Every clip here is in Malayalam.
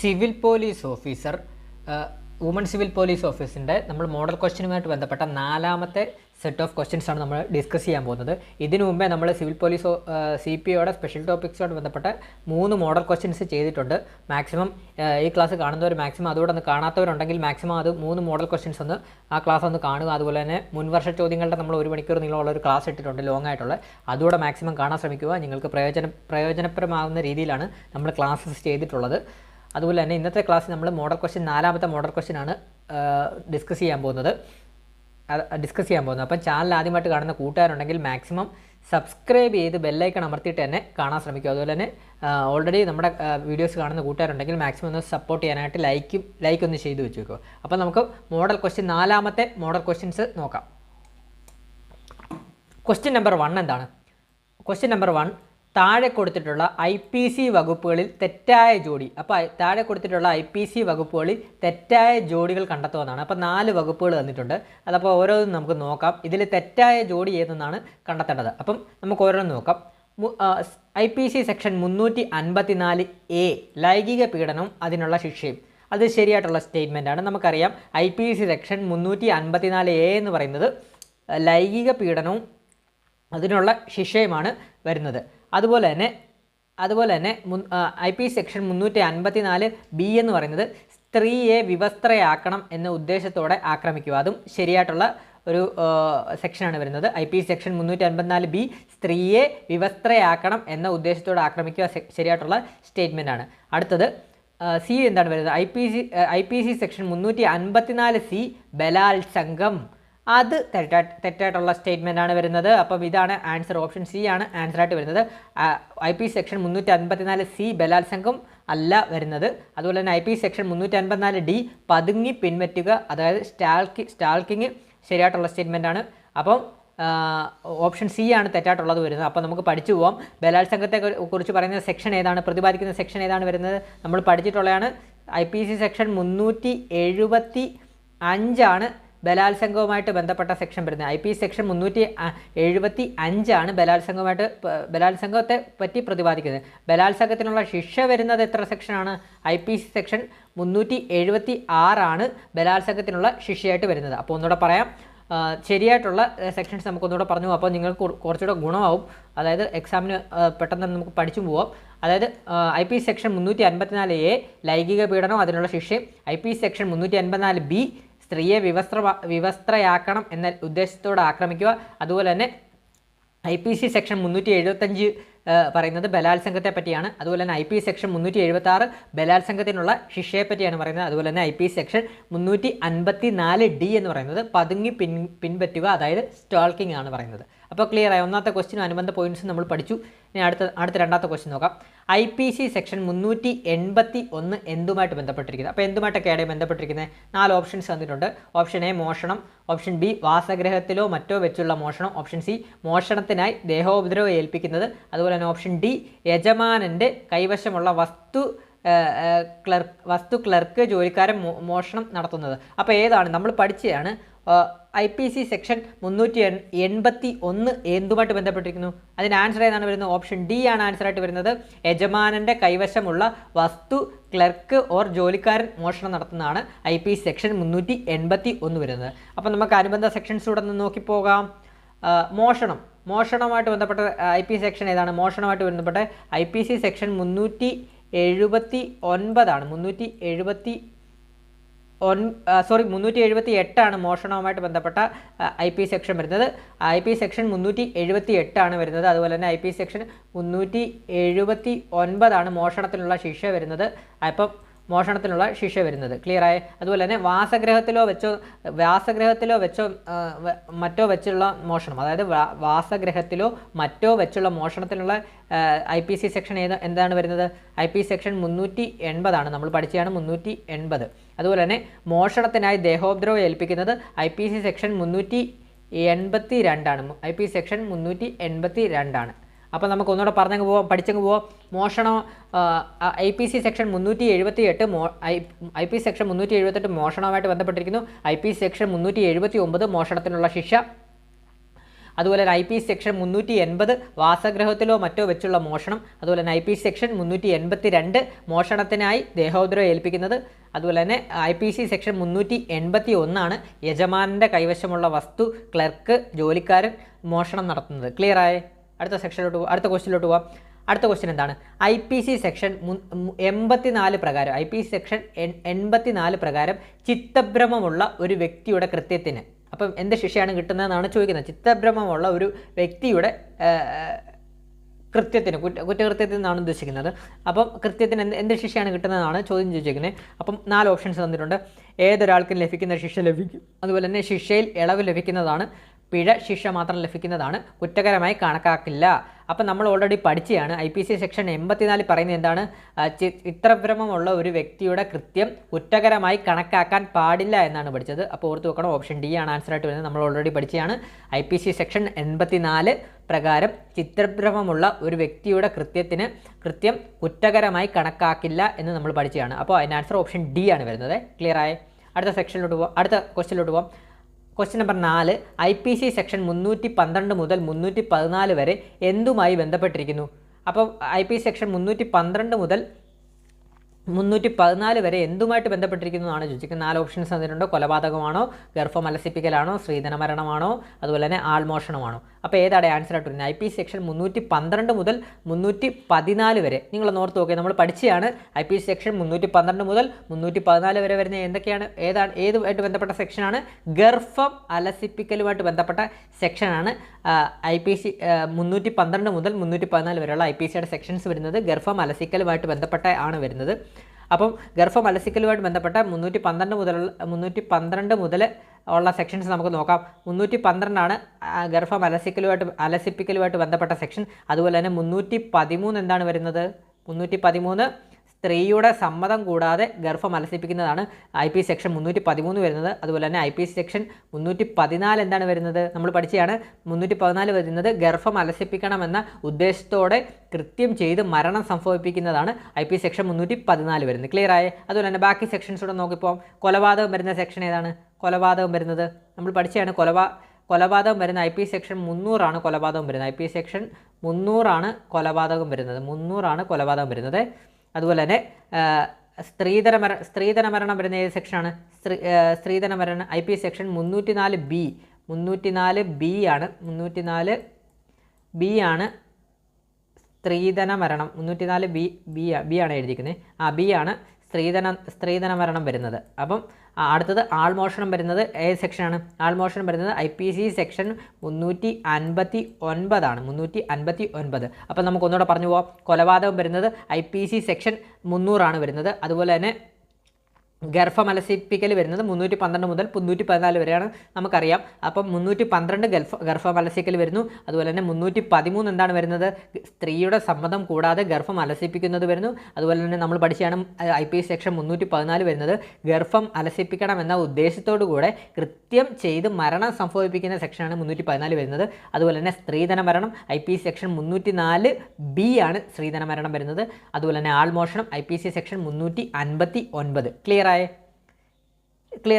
Civil police officer woman civil police ഓഫീസിൻ്റെ നമ്മൾ മോഡൽ ക്വസ്റ്റ്യനുമായിട്ട് ബന്ധപ്പെട്ട നാലാമത്തെ സെറ്റ് ഓഫ് ക്വസ്റ്റ്യൻസ് ആണ് നമ്മൾ ഡിസ്കസ് ചെയ്യാൻ പോകുന്നത്. ഇതിനു മുമ്പേ നമ്മൾ സിവിൽ പോലീസ് CPOയുടെ സ്പെഷ്യൽ ടോപ്പിക്സുമായിട്ട് ബന്ധപ്പെട്ട 3 മോഡൽ ക്വസ്റ്റ്യൻസ് ചെയ്തിട്ടുണ്ട്. മാക്സിമം ഈ ക്ലാസ് കാണുന്നവർ മാക്സിമം അതുകൂടെ ഒന്ന് കാണാത്തവരുണ്ടെങ്കിൽ മാക്സിമം അത് 3 മോഡൽ ക്വസ്റ്റ്യൻസ് ഒന്ന് ആ ക്ലാസ് ഒന്ന് കാണുക. അതുപോലെ തന്നെ മുൻവർഷ ചോദ്യങ്ങളുടെ നമ്മൾ 1 മണിക്കൂർ നീളമുള്ള ഒരു ക്ലാസ് ഇട്ടിട്ടുണ്ട്, ലോങ് ആയിട്ടുള്ള. അതുകൂടെ മാക്സിമം കാണാൻ ശ്രമിക്കുക. നിങ്ങൾക്ക് പ്രയോജനപ്രദമാകുന്ന രീതിയിലാണ് നമ്മൾ ക്ലാസ്സസ് ചെയ്തിട്ടുള്ളത്. അതുപോലെ തന്നെ ഇന്നത്തെ ക്ലാസ്സിൽ നമ്മൾ മോഡൽ ക്വസ്റ്റ്യൻ നാലാമത്തെ മോഡൽ ക്വസ്റ്റ്യൻ ആണ് ഡിസ്കസ് ചെയ്യാൻ പോകുന്നത്. അപ്പം ചാനൽ ആദ്യമായിട്ട് കാണുന്ന കൂട്ടുകാരുണ്ടെങ്കിൽ മാക്സിമം സബ്സ്ക്രൈബ് ചെയ്ത് ബെല്ലൈക്കൺ അമർത്തിയിട്ട് തന്നെ കാണാൻ ശ്രമിക്കുക. അതുപോലെ തന്നെ ഓൾറെഡി നമ്മുടെ വീഡിയോസ് കാണുന്ന കൂട്ടുകാരുണ്ടെങ്കിൽ മാക്സിമം ഒന്ന് സപ്പോർട്ട് ചെയ്യാനായിട്ട് ലൈക്ക് ഒന്ന് ചെയ്ത് വെച്ചേക്കുക. അപ്പോൾ നമുക്ക് മോഡൽ ക്വസ്റ്റ്യൻ നാലാമത്തെ മോഡൽ ക്വസ്റ്റ്യൻസ് നോക്കാം. ക്വസ്റ്റ്യൻ നമ്പർ 1 എന്താണ്? ക്വസ്റ്റ്യൻ നമ്പർ 1, താഴെ കൊടുത്തിട്ടുള്ള IPC വകുപ്പുകളിൽ തെറ്റായ ജോഡി. അപ്പോൾ താഴെ കൊടുത്തിട്ടുള്ള IPC വകുപ്പുകളിൽ തെറ്റായ ജോഡികൾ കണ്ടെത്തുമെന്നാണ്. അപ്പോൾ 4 വകുപ്പുകൾ തന്നിട്ടുണ്ട്. അതപ്പോൾ ഓരോന്നും നമുക്ക് നോക്കാം. ഇതിൽ തെറ്റായ ജോഡി ഏതെന്നാണ് കണ്ടെത്തേണ്ടത്. അപ്പം നമുക്ക് ഓരോന്നും നോക്കാം. IPC സെക്ഷൻ 354A ലൈംഗിക പീഡനവും അതിനുള്ള ശിക്ഷയും. അത് ശരിയായിട്ടുള്ള സ്റ്റേറ്റ്മെൻറ്റാണ്. നമുക്കറിയാം IPC സെക്ഷൻ 354A എന്ന് പറയുന്നത് ലൈംഗിക പീഡനവും അതിനുള്ള ശിക്ഷയുമാണ് വരുന്നത്. അതുപോലെ തന്നെ IPC സെക്ഷൻ 354B എന്ന് പറയുന്നത് സ്ത്രീയെ വിവസ്ത്രയാക്കണം എന്ന ഉദ്ദേശത്തോടെ ആക്രമിക്കുക. അതും ശരിയായിട്ടുള്ള ഒരു സെക്ഷനാണ് വരുന്നത്. IPC സെക്ഷൻ 354B സ്ത്രീയെ വിവസ്ത്രയാക്കണം എന്ന ഉദ്ദേശത്തോടെ ആക്രമിക്കുക ശരിയായിട്ടുള്ള സ്റ്റേറ്റ്മെൻ്റ് ആണ്. അടുത്തത് C എന്താണ് വരുന്നത്? IPC സെക്ഷൻ 354C ബലാത്സംഗം. അത് തെറ്റായിട്ടുള്ള സ്റ്റേറ്റ്മെൻ്റ് ആണ് വരുന്നത്. അപ്പം ഇതാണ് ആൻസർ. ഓപ്ഷൻ C ആണ് ആൻസറായിട്ട് വരുന്നത്. IPC സെക്ഷൻ 354C ബലാത്സംഗം അല്ല വരുന്നത്. അതുപോലെ തന്നെ IPC സെക്ഷൻ 354D പതുങ്ങി പിൻവറ്റുക, അതായത് സ്റ്റാൾക്കിങ് ശരിയായിട്ടുള്ള സ്റ്റേറ്റ്മെൻ്റ് ആണ്. അപ്പം ഓപ്ഷൻ C ആണ് തെറ്റായിട്ടുള്ളത് വരുന്നത്. അപ്പോൾ നമുക്ക് പഠിച്ചു പോവാം. ബലാത്സംഗത്തെ കുറിച്ച് പറയുന്ന സെക്ഷൻ ഏതാണ്, പ്രതിപാദിക്കുന്ന സെക്ഷൻ ഏതാണ് വരുന്നത്? നമ്മൾ പഠിച്ചിട്ടുള്ളതാണ്. IPC സെക്ഷൻ 375 ആണ് ബലാത്സംഗവുമായിട്ട് ബന്ധപ്പെട്ട സെക്ഷൻ വരുന്നത്. IPC സെക്ഷൻ 375 ആണ് ബലാത്സംഗത്തെ പറ്റി പ്രതിപാദിക്കുന്നത്. ബലാത്സംഗത്തിനുള്ള ശിക്ഷ വരുന്നത് എത്ര സെക്ഷനാണ്? IPC സെക്ഷൻ 376 ആണ് ബലാത്സംഗത്തിനുള്ള ശിക്ഷയായിട്ട് വരുന്നത്. അപ്പോൾ ഒന്നുകൂടെ പറയാം, ശരിയായിട്ടുള്ള സെക്ഷൻസ് നമുക്കൊന്നുകൂടെ പറഞ്ഞു. അപ്പോൾ നിങ്ങൾക്ക് കുറച്ചുകൂടെ ഗുണമാവും. അതായത് എക്സാമിന് പെട്ടെന്ന് നമുക്ക് പഠിച്ചു പോവാം. അതായത് IPC സെക്ഷൻ 354A ലൈംഗിക പീഡനം അതിനുള്ള ശിക്ഷയും, IPC സെക്ഷൻ 354B സ്ത്രീയെ വിവസ്ത്രയാക്കണം എന്ന ഉദ്ദേശത്തോടെ ആക്രമിക്കുക. അതുപോലെ തന്നെ IPC സെക്ഷൻ 375 പറയുന്നത് ബലാത്സംഗത്തെ പറ്റിയാണ്. അതുപോലെ തന്നെ IPC സെക്ഷൻ 376 ബലാത്സംഗത്തിനുള്ള ശിക്ഷയെ പറ്റിയാണ് പറയുന്നത്. അതുപോലെ തന്നെ IPC സെക്ഷൻ 354D എന്ന് പറയുന്നത് പതുങ്ങി പിൻപറ്റുക, അതായത് സ്റ്റാൾക്കിംഗ് ആണ് പറയുന്നത്. അപ്പോൾ ക്ലിയർ ആയി. ഒന്നാമത്തെ ക്വസ്റ്റ്യനും അനുബന്ധ പോയിന്റ്സ് നമ്മൾ പഠിച്ചു. ഇനി അടുത്ത രണ്ടാമത്തെ ക്വസ്റ്റ്യൻ നോക്കാം. IPC സെക്ഷൻ 381 എന്തുമായിട്ട് ബന്ധപ്പെട്ടിരിക്കുന്നത്? അപ്പോൾ എന്തുമായിട്ടൊക്കെയാണ് ബന്ധപ്പെട്ടിരിക്കുന്നത്? 4 ഓപ്ഷൻസ് തന്നിട്ടുണ്ട്. ഓപ്ഷൻ A മോഷണം, ഓപ്ഷൻ B വാസഗൃഹത്തിലോ മറ്റോ വെച്ചുള്ള മോഷണം, ഓപ്ഷൻ C മോഷണത്തിനായി ദേഹോപദ്രവം ഏൽപ്പിക്കുന്നത്, അതുപോലെ തന്നെ ഓപ്ഷൻ D യജമാനൻ്റെ കൈവശമുള്ള വസ്തു ക്ലർക്ക് ജോലിക്കാരൻ മോഷണം നടത്തുന്നത്. അപ്പോൾ ഏതാണ് നമ്മൾ പഠിച്ചതാണ്? IPC സെക്ഷൻ 381 എന്തുമായിട്ട് ബന്ധപ്പെട്ടിരിക്കുന്നു? അതിന് ആൻസർ ഏതാണ് വരുന്നത്? ഓപ്ഷൻ D ആണ് ആൻസറായിട്ട് വരുന്നത്. യജമാനൻ്റെ കൈവശമുള്ള വസ്തു ക്ലർക്ക് ഓർ ജോലിക്കാരൻ മോഷണം നടത്തുന്നതാണ് IPC സെക്ഷൻ 381 വരുന്നത്. അപ്പം നമുക്ക് അനുബന്ധ സെക്ഷൻസിലൂടെ ഒന്ന് നോക്കിപ്പോകാം. മോഷണവുമായിട്ട് ബന്ധപ്പെട്ട IPC സെക്ഷൻ ഏതാണ്? മോഷണവുമായിട്ട് ബന്ധപ്പെട്ട IPC സെക്ഷൻ 378 ആണ്. 378 ആണ് മോഷണവുമായിട്ട് ബന്ധപ്പെട്ട IPC സെക്ഷൻ വരുന്നത്. IPC സെക്ഷൻ 378 ആണ് വരുന്നത്. അതുപോലെ തന്നെ IPC സെക്ഷൻ 379 ആണ് മോഷണത്തിനുള്ള ശിക്ഷ വരുന്നത്. അപ്പം മോഷണത്തിനുള്ള ശിക്ഷ വരുന്നത് ക്ലിയർ ആയി. അതുപോലെ തന്നെ വാസഗൃഹത്തിലോ വെച്ചോ മറ്റോ വെച്ചുള്ള മോഷണം, അതായത് വാസഗൃഹത്തിലോ മറ്റോ വെച്ചുള്ള മോഷണത്തിനുള്ള IPC സെക്ഷൻ എന്താണ് വരുന്നത്? IPC സെക്ഷൻ 380 ആണ്. നമ്മൾ പഠിച്ചതാണ് 380. അതുപോലെ തന്നെ മോഷണത്തിനായി ദേഹോപദ്രവം ഏൽപ്പിക്കുന്നത് IPC സെക്ഷൻ 382 ആണ്. IPC സെക്ഷൻ 382 ആണ്. അപ്പോൾ നമുക്ക് ഒന്നുകൂടെ പഠിച്ചങ്ങ് പോവാം. മോഷണം IPC സെക്ഷൻ 378 IPC സെക്ഷൻ 378 മോഷണവുമായിട്ട് ബന്ധപ്പെട്ടിരിക്കുന്നു. IPC സെക്ഷൻ 379 മോഷണത്തിനുള്ള ശിക്ഷ. അതുപോലെ തന്നെ IP സെക്ഷൻ 380 വാസഗൃഹത്തിലോ മറ്റോ വെച്ചുള്ള മോഷണം. അതുപോലെ തന്നെ IP സെക്ഷൻ 382 മോഷണത്തിനായി ദേഹോദ്രവം ഏൽപ്പിക്കുന്നത്. അതുപോലെ തന്നെ IPC സെക്ഷൻ 381 യജമാനൻ്റെ കൈവശമുള്ള വസ്തു ക്ലർക്ക് ജോലിക്കാരൻ മോഷണം നടത്തുന്നത്. ക്ലിയർ ആയേ? അടുത്ത സെക്ഷനിലോട്ട് പോകാം, അടുത്ത ക്വസ്റ്റ്യനിലോട്ട് പോകാം. അടുത്ത ക്വസ്റ്റ്യൻ എന്താണ്? IPC സെക്ഷൻ 84 പ്രകാരം IPC സെക്ഷൻ 84 പ്രകാരം ചിത്തഭ്രമമുള്ള ഒരു വ്യക്തിയുടെ കൃത്യത്തിന് അപ്പം എന്ത് ശിക്ഷയാണ് കിട്ടുന്നതെന്നാണ് ചോദിക്കുന്നത്. ചിത്തഭ്രമമുള്ള ഒരു വ്യക്തിയുടെ കൃത്യത്തിന് കുറ്റകൃത്യത്തിൽ നിന്നാണ് ഉദ്ദേശിക്കുന്നത്. അപ്പം കൃത്യത്തിന് എന്ത് ശിക്ഷയാണ് കിട്ടുന്നതെന്നാണ് ചോദ്യം ചോദിച്ചിരിക്കുന്നത്. അപ്പം 4 ഓപ്ഷൻസ് തന്നിട്ടുണ്ട്. ഏതൊരാൾക്കും ലഭിക്കുന്ന ശിക്ഷ ലഭിക്കും. അതുപോലെ തന്നെ ശിക്ഷയിൽ ഇളവ് ലഭിക്കുന്നതാണ്. പിഴ ശിക്ഷ മാത്രം ലഭിക്കുന്നതാണ്. കുറ്റകരമായി കണക്കാക്കില്ല. അപ്പം നമ്മൾ ഓൾറെഡി പഠിച്ചതാണ്. IPC സെക്ഷൻ 84 പറയുന്നത് എന്താണ്? ചിത്രഭ്രമമുള്ള ഒരു വ്യക്തിയുടെ കൃത്യം കുറ്റകരമായി കണക്കാക്കാൻ പാടില്ല എന്നാണ് പഠിച്ചത്. അപ്പോൾ ഓർത്ത് വെക്കണം, ഓപ്ഷൻ ഡി ആണ് ആൻസർ ആയിട്ട് വരുന്നത്. നമ്മൾ ഓൾറെഡി പഠിച്ചതാണ്. IPC സെക്ഷൻ 84 പ്രകാരം ചിത്രഭ്രമമുള്ള ഒരു വ്യക്തിയുടെ കൃത്യം കുറ്റകരമായി കണക്കാക്കില്ല എന്ന് നമ്മൾ പഠിച്ചതാണ്. അപ്പോൾ അതിൻ്റെ ആൻസർ ഓപ്ഷൻ ഡി ആണ് വരുന്നത്. ക്ലിയർ ആയേ? അടുത്ത സെക്ഷനിലോട്ട് പോകാം, അടുത്ത ക്വസ്റ്റ്യനിലോട്ട് പോകാം. ക്വസ്റ്റ്യൻ നമ്പർ 4 IPC സെക്ഷൻ 312 മുതൽ 314 വരെ എന്തുമായി ബന്ധപ്പെട്ടിരിക്കുന്നു? അപ്പോൾ IPC സെക്ഷൻ 312 മുതൽ 314 വരെ എന്തുമായിട്ട് ബന്ധപ്പെട്ടിരിക്കുന്നു എന്നാണ് ചോദിച്ചിരിക്കുന്നത്. 4 ഓപ്ഷൻസ് തന്നിട്ടുണ്ട്. കൊലപാതകമാണോ, ഗർഭം അലസിപ്പിക്കലാണോ, സ്ത്രീധന മരണമാണോ, അതുപോലെ തന്നെ ആൾമോഷണമാണോ? അപ്പോൾ ഏതാണ് ആൻസർ ആയിട്ട് വരുന്നത്? IPC സെക്ഷൻ 312 മുതൽ 314 വരെ. നിങ്ങൾ ഓർത്ത് നോക്കിയാൽ നമ്മൾ പഠിച്ചതാണ്. IPC സെക്ഷൻ 312 മുതൽ 314 വരെ വരുന്ന എന്തൊക്കെയാണ്, ഏതുമായിട്ട് ബന്ധപ്പെട്ട സെക്ഷനാണ്? ഗർഭം അലസിപ്പിക്കലുമായിട്ട് ബന്ധപ്പെട്ട സെക്ഷനാണ് IPC 312 മുതൽ 314 വരെയുള്ള IPCയുടെ സെക്ഷൻസ് വരുന്നത്. ഗർഭം അലസിക്കലുമായിട്ട് ബന്ധപ്പെട്ട ആണ് വരുന്നത്. അപ്പം ഗർഭം അലസിക്കലുമായിട്ട് ബന്ധപ്പെട്ട 312 മുതൽ ഉള്ള സെക്ഷൻസ് നമുക്ക് നോക്കാം. 312 ഗർഭം അലസിപ്പിക്കലുമായിട്ട് ബന്ധപ്പെട്ട സെക്ഷൻ. അതുപോലെ തന്നെ 313 എന്താണ് വരുന്നത്? 313 സ്ത്രീയുടെ സമ്മതം കൂടാതെ ഗർഭം അലസിപ്പിക്കുന്നതാണ് IPC സെക്ഷൻ 313 വരുന്നത്. അതുപോലെ തന്നെ IPC സെക്ഷൻ 314 എന്താണ് വരുന്നത്? നമ്മൾ പഠിച്ചതാണ്. 314 വരുന്നത് ഗർഭം അലസിപ്പിക്കണമെന്ന ഉദ്ദേശത്തോടെ കൃത്യം ചെയ്ത് മരണം സംഭവിപ്പിക്കുന്നതാണ് IPC സെക്ഷൻ 314 വരുന്നത്. ക്ലിയർ ആയേ? അതുപോലെ തന്നെ ബാക്കി സെക്ഷൻസ് കൂടെ നോക്കിപ്പോൾ കൊലപാതകം വരുന്ന സെക്ഷൻ ഏതാണ്? കൊലപാതകം വരുന്നത് നമ്മൾ പഠിച്ചതാണ്. കൊലപാതകം വരുന്ന IPC സെക്ഷൻ 300 കൊലപാതകം വരുന്നത്. IPC സെക്ഷൻ 300 കൊലപാതകം വരുന്നത്. 300 കൊലപാതകം വരുന്നത്. അതുപോലെ തന്നെ സ്ത്രീധന മരണം വരുന്ന ഏത് സെക്ഷനാണ്? സ്ത്രീധന മരണം IPC സെക്ഷൻ 304B. 304B ആണ്. 304B ആണ് സ്ത്രീധന മരണം. 304B ആണ് എഴുതിയിരിക്കുന്നത്. B ആണ് സ്ത്രീധന മരണം വരുന്നത്. അപ്പം അടുത്തത് ആൾമോഷണം വരുന്നത് ഏത് സെക്ഷനാണ്? ആൾമോഷണം വരുന്നത് IPC സെക്ഷൻ 359 ആണ്. 359. അപ്പം നമുക്കൊന്നുകൂടെ പറഞ്ഞു പോവാം. കൊലപാതകം വരുന്നത് IPC സെക്ഷൻ 300 വരുന്നത്. അതുപോലെ തന്നെ ഗർഭം അലസിപ്പിക്കൽ വരുന്നത് 312 മുതൽ 314 വരെയാണ് നമുക്കറിയാം. അപ്പം 312 ഗർഭം അലസിക്കൽ വരുന്നു. അതുപോലെ തന്നെ 313 എന്താണ് വരുന്നത്? സ്ത്രീയുടെ സമ്മതം കൂടാതെ ഗർഭം അലസിപ്പിക്കുന്നത് വരുന്നു. അതുപോലെ തന്നെ നമ്മൾ പഠിച്ചാണ് IPC സെക്ഷൻ 314 വരുന്നത് ഗർഭം അലസിപ്പിക്കണം എന്ന ഉദ്ദേശത്തോടു കൂടെ കൃത്യം ചെയ്ത് മരണം സംഭവിപ്പിക്കുന്ന സെക്ഷനാണ് 314 വരുന്നത്. അതുപോലെ തന്നെ സ്ത്രീധന മരണം IPC സെക്ഷൻ 304B ആണ് സ്ത്രീധന മരണം വരുന്നത്. അതുപോലെ തന്നെ ആൾമോഷണം IPC സെക്ഷൻ 359. ക്ലിയർ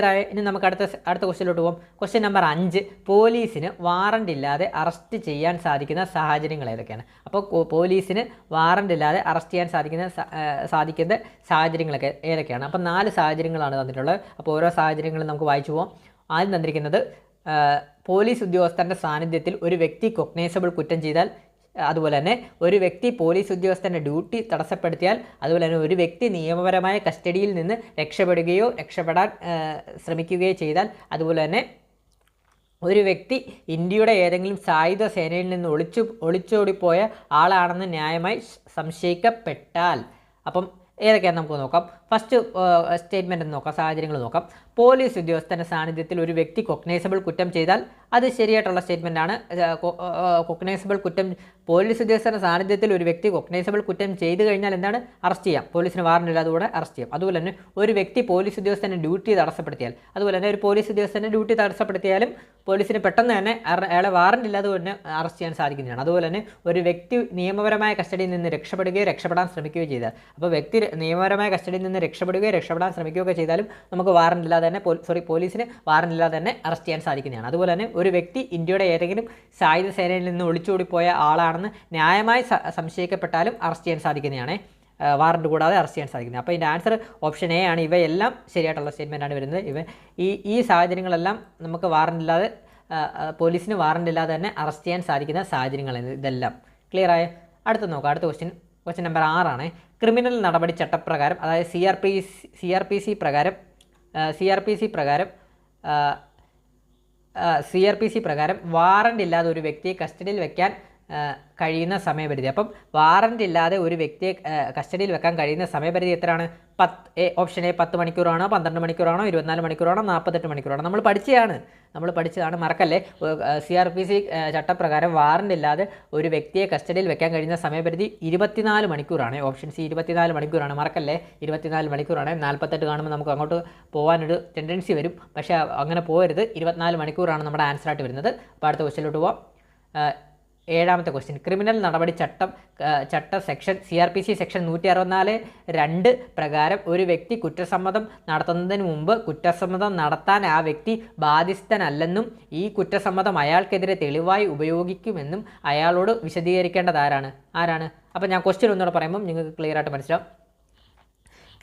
ആയ? ഇനി നമുക്ക് അടുത്ത ക്വസ്റ്റ്യനിലോട്ട് പോകാം. ക്വസ്റ്റ്യൻ നമ്പർ 5 പോലീസിന് വാറണ്ട് ഇല്ലാതെ അറസ്റ്റ് ചെയ്യാൻ സാധിക്കുന്ന സാഹചര്യങ്ങൾ ഏതൊക്കെയാണ്? അപ്പോൾ പോലീസിന് വാറണ്ട് ഇല്ലാതെ അറസ്റ്റ് ചെയ്യാൻ സാധിക്കുന്ന സാഹചര്യങ്ങളൊക്കെ ഏതൊക്കെയാണ്? അപ്പം 4 സാഹചര്യങ്ങളാണ് തന്നിട്ടുള്ളത്. അപ്പോൾ ഓരോ സാഹചര്യങ്ങളും നമുക്ക് വായിച്ചു പോകാം. ആദ്യം തന്നിരിക്കുന്നത് പോലീസ് ഉദ്യോഗസ്ഥൻ്റെ സാന്നിധ്യത്തിൽ ഒരു വ്യക്തി കൊഗ്നൈസബിൾ കുറ്റം ചെയ്താൽ, അതുപോലെ തന്നെ ഒരു വ്യക്തി പോലീസ് ഉദ്യോഗസ്ഥൻ്റെ ഡ്യൂട്ടി തടസ്സപ്പെടുത്തിയാൽ, അതുപോലെ തന്നെ ഒരു വ്യക്തി നിയമപരമായ കസ്റ്റഡിയിൽ നിന്ന് രക്ഷപ്പെടാൻ ശ്രമിക്കുകയോ ചെയ്താൽ, അതുപോലെ തന്നെ ഒരു വ്യക്തി ഇന്ത്യയുടെ ഏതെങ്കിലും സായുധ സേനയിൽ നിന്ന് ഒളിച്ചോടിപ്പോയ ആളാണെന്ന് ന്യായമായി സംശയിക്കപ്പെട്ടാൽ. അപ്പം ഏതൊക്കെയാണ് നമുക്ക് നോക്കാം. ഫസ്റ്റ് സ്റ്റേറ്റ്മെൻറ്റ് നോക്കാം, സാഹചര്യങ്ങൾ നോക്കാം. പോലീസ് ഉദ്യോഗസ്ഥൻ്റെ സാന്നിധ്യത്തിൽ ഒരു വ്യക്തി കൊഗ്നൈസബിൾ കുറ്റം ചെയ്താൽ അത് ശരിയായിട്ടുള്ള സ്റ്റേറ്റ്മെൻറ്റാണ്. കൊഗ്നൈസബിൾ കുറ്റം പോലീസ് ഉദ്യോഗസ്ഥൻ്റെ സാന്നിധ്യത്തിൽ ഒരു വ്യക്തി കൊഗ്നൈസബിൾ കുറ്റം ചെയ്തു കഴിഞ്ഞാൽ എന്താണ്? അറസ്റ്റ് ചെയ്യാം. പോലീസിന് വാറണ്ട് ഇല്ലാതെ അറസ്റ്റ് ചെയ്യാം. അതുപോലെ തന്നെ ഒരു വ്യക്തി പോലീസ് ഉദ്യോഗസ്ഥൻ്റെ ഡ്യൂട്ടി തടസ്സപ്പെടുത്തിയാൽ, അതുപോലെ തന്നെ ഒരു പോലീസ് ഉദ്യോഗസ്ഥൻ്റെ ഡ്യൂട്ടി തടസ്സപ്പെടുത്തിയാലും പോലീസിന് പെട്ടെന്ന് തന്നെ അയാളെ വാറണ്ട് ഇല്ലാതെ തന്നെ അറസ്റ്റ് ചെയ്യാൻ സാധിക്കുന്നതാണ്. അതുപോലെ തന്നെ ഒരു വ്യക്തി നിയമപരമായ കസ്റ്റഡിയിൽ നിന്ന് രക്ഷപ്പെടാൻ ശ്രമിക്കുകയോ ചെയ്താൽ, അപ്പോൾ വ്യക്തി നിയമപരമായ കസ്റ്റഡിയിൽ നിന്ന് രക്ഷപ്പെടാൻ ശ്രമിക്കുകയൊക്കെ ചെയ്താലും നമുക്ക് വാറണ്ട് ഇല്ലാതെ തന്നെ പോലീസിന് വാറണ്ട് ഇല്ലാതെ തന്നെ അറസ്റ്റ് ചെയ്യാൻ സാധിക്കുന്നതാണ്. അതുപോലെ തന്നെ ഒരു വ്യക്തി ഇന്ത്യയുടെ ഏതെങ്കിലും സായുധ സേനയിൽ നിന്ന് ഒളിച്ചോടിപ്പോയ ആളാണെന്ന് ന്യായമായി സംശയിക്കപ്പെട്ടാലും അറസ്റ്റ് ചെയ്യാൻ സാധിക്കുന്നതാണ്. വാറണ്ട് കൂടാതെ അറസ്റ്റ് ചെയ്യാൻ സാധിക്കുന്നത്. അപ്പോൾ ഇതിൻ്റെ ആൻസർ ഓപ്ഷൻ എ ആണ്. ഇവയെല്ലാം ശരിയായിട്ടുള്ള സ്റ്റേറ്റ്മെൻറ്റാണ് വരുന്നത്. ഈ സാഹചര്യങ്ങളെല്ലാം നമുക്ക് വാറണ്ടില്ലാതെ പോലീസിന് വാറണ്ടില്ലാതെ തന്നെ അറസ്റ്റ് ചെയ്യാൻ സാധിക്കുന്ന സാഹചര്യങ്ങളാണ് ഇതെല്ലാം. ക്ലിയർ ആയ? അടുത്ത് നോക്കാം. അടുത്ത ക്വസ്റ്റ്യൻ നമ്പർ 6 ആണ്. ക്രിമിനൽ നടപടി ചട്ടപ്രകാരം, അതായത് CRPC പ്രകാരം വാറണ്ട് ഇല്ലാതെ ഒരു വ്യക്തിയെ കസ്റ്റഡിയിൽ വെക്കാൻ കഴിയുന്ന സമയപരിധി. അപ്പം വാറണ്ട് ഇല്ലാതെ ഒരു വ്യക്തിയെ കസ്റ്റഡിയിൽ വെക്കാൻ കഴിയുന്ന സമയപരിധി എത്രയാണ്? Option A 10 മണിക്കൂറാണോ, 12 മണിക്കൂറാണോ, 24 മണിക്കൂറാണോ, 48 മണിക്കൂറാണോ? നമ്മൾ പഠിച്ചതാണ്, മറക്കല്ലേ. CRPC ചട്ടപ്രകാരം വാറണ്ട് ഇല്ലാതെ ഒരു വ്യക്തിയെ കസ്റ്റഡിയിൽ വെക്കാൻ കഴിയുന്ന സമയപരിധി 24 മണിക്കൂറാണ്. ഓപ്ഷൻ സി 24 മണിക്കൂറാണ്, മറക്കല്ലേ. 24 മണിക്കൂറാണ്. 48 കാണുമ്പോൾ നമുക്ക് അങ്ങോട്ട് പോകാനൊരു ടെൻഡൻസി വരും, പക്ഷേ അങ്ങനെ പോകരുത്. 24 മണിക്കൂറാണ് നമ്മുടെ ആൻസറായിട്ട് വരുന്നത്. അപ്പോൾ അടുത്ത ക്വസ്റ്റ്യനിലോട്ട് പോവാം. 7ാമത്തെ ക്വസ്റ്റ്യൻ. ക്രിമിനൽ നടപടി ചട്ട സെക്ഷൻ CRPC സെക്ഷൻ 164(2) പ്രകാരം ഒരു വ്യക്തി കുറ്റസമ്മതം നടത്തുന്നതിന് മുമ്പ് കുറ്റസമ്മതം നടത്താൻ ആ വ്യക്തി ബാധ്യസ്ഥനല്ലെന്നും ഈ കുറ്റസമ്മതം അയാൾക്കെതിരെ തെളിവായി ഉപയോഗിക്കുമെന്നും അയാളോട് വിശദീകരിക്കേണ്ടത് ആരാണ്? അപ്പോൾ ഞാൻ ക്വസ്റ്റ്യൻ ഒന്നുകൂടെ പറയുമ്പോൾ നിങ്ങൾക്ക് ക്ലിയർ ആയിട്ട് മനസ്സിലാവും.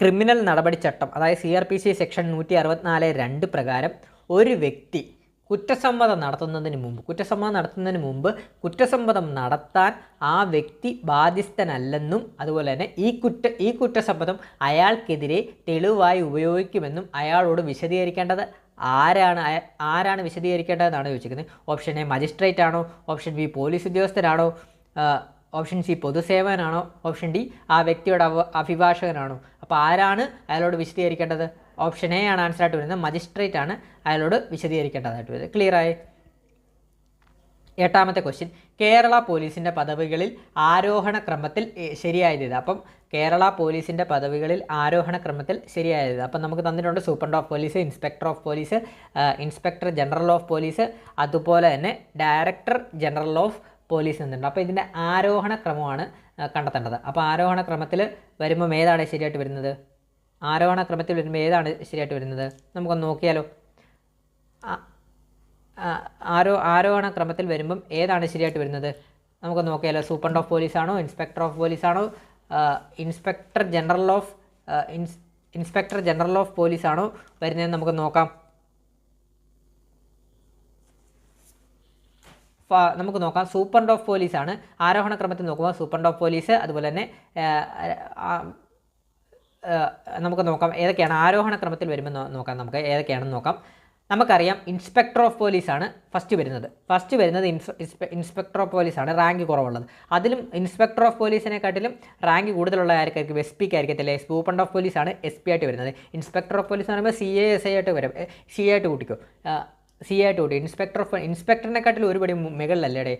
ക്രിമിനൽ നടപടി ചട്ടം, അതായത് CRPC സെക്ഷൻ 164(2) പ്രകാരം ഒരു വ്യക്തി കുറ്റസമ്മതം നടത്തുന്നതിന് മുമ്പ് കുറ്റസമ്മതം നടത്താൻ ആ വ്യക്തി ബാധ്യസ്ഥനല്ലെന്നും അതുപോലെ തന്നെ ഈ കുറ്റസമ്മതം അയാൾക്കെതിരെ തെളിവായി ഉപയോഗിക്കുമെന്നും അയാളോട് വിശദീകരിക്കേണ്ടത് ആരാണ് വിശദീകരിക്കേണ്ടതെന്നാണ് ചോദിച്ചിരിക്കുന്നത്. ഓപ്ഷൻ എ മജിസ്ട്രേറ്റ് ആണോ, ഓപ്ഷൻ ബി പോലീസ് ഉദ്യോഗസ്ഥനാണോ, ഓപ്ഷൻ സി പൊതുസേവകനാണോ, ഓപ്ഷൻ ഡി ആ വ്യക്തിയുടെ അഭിഭാഷകനാണോ? അപ്പോൾ ആരാണ് അയാളോട് വിശദീകരിക്കേണ്ടത്? ഓപ്ഷൻ എ ആണ് ആൻസറായിട്ട് വരുന്നത്. മജിസ്ട്രേറ്റ് ആണ് അയാളോട് വിശദീകരിക്കേണ്ടതായിട്ട് വരുന്നത്. ക്ലിയർ ആയി? 8ാമത്തെ ക്വസ്റ്റ്യൻ. കേരള പോലീസിൻ്റെ പദവികളിൽ ആരോഹണ ക്രമത്തിൽ ശരിയായത്. അപ്പം കേരള പോലീസിൻ്റെ പദവികളിൽ ആരോഹണ ക്രമത്തിൽ ശരിയായത്. അപ്പം നമുക്ക് തന്നിട്ടുണ്ട് superintendent of police, inspector of police, inspector general of police, അതുപോലെ തന്നെ ഡയറക്ടർ ജനറൽ ഓഫ് പോലീസ് എന്നുണ്ട്. അപ്പോൾ ഇതിൻ്റെ ആരോഹണ ക്രമമാണ് കണ്ടെത്തേണ്ടത്. അപ്പോൾ ആരോഹണ ക്രമത്തിൽ വരുമ്പം ഏതാണ് ശരിയായിട്ട് വരുന്നത്? നമുക്കൊന്ന് നോക്കിയാലോ. ആരോഹണ ക്രമത്തിൽ വരുമ്പം ഏതാണ് ശരിയായിട്ട് വരുന്നത്? നമുക്ക് നോക്കിയാലോ. സൂപ്രണ്ട് ഓഫ് പോലീസ് ആണോ, ഇൻസ്പെക്ടർ ഓഫ് പോലീസ് ആണോ, ഇൻസ്പെക്ടർ ജനറൽ ഓഫ് പോലീസ് ആണോ വരുന്നതെന്ന് നമുക്ക് നോക്കാം. സൂപ്രണ്ട് ഓഫ് പോലീസ് ആണ്. ആരോഹണ ക്രമത്തിൽ നോക്കുമ്പോൾ സൂപ്രണ്ട് ഓഫ് പോലീസ്, അതുപോലെ തന്നെ നമുക്ക് നോക്കാം ഏതൊക്കെയാണ് ആരോഹണ ക്രമത്തിൽ വരുമ്പോൾ നോക്കാം. നമുക്ക് ഏതൊക്കെയാണെന്ന് നോക്കാം. നമുക്കറിയാം ഇൻസ്പെക്ടർ ഓഫ് പോലീസാണ് ഫസ്റ്റ് വരുന്നത്. ഇൻസ്പെക്ടർ ഓഫ് പോലീസാണ് റാങ്ക് കുറവുള്ളത്. അതിലും ഇൻസ്പെക്ടർ ഓഫ് പോലീസിനെക്കാട്ടിലും റാങ്ക് കൂടുതലുള്ള ആർക്കായിരിക്കും? SP ആയിരിക്കത്തില്ലേ. സൂപ്രണ്ട് ഓഫ് പോലീസാണ് SP ആയിട്ട് വരുന്നത്. ഇൻസ്പെക്ടർ ഓഫ് പോലീസ് എന്ന് പറയുമ്പോൾ CA SI ആയിട്ട് വരും. CA ആയിട്ട് കൂട്ടിക്കും. ഇൻസ്പെക്ടറിനെക്കാട്ടിലും ഒരുപടി മുകളിലല്ലേ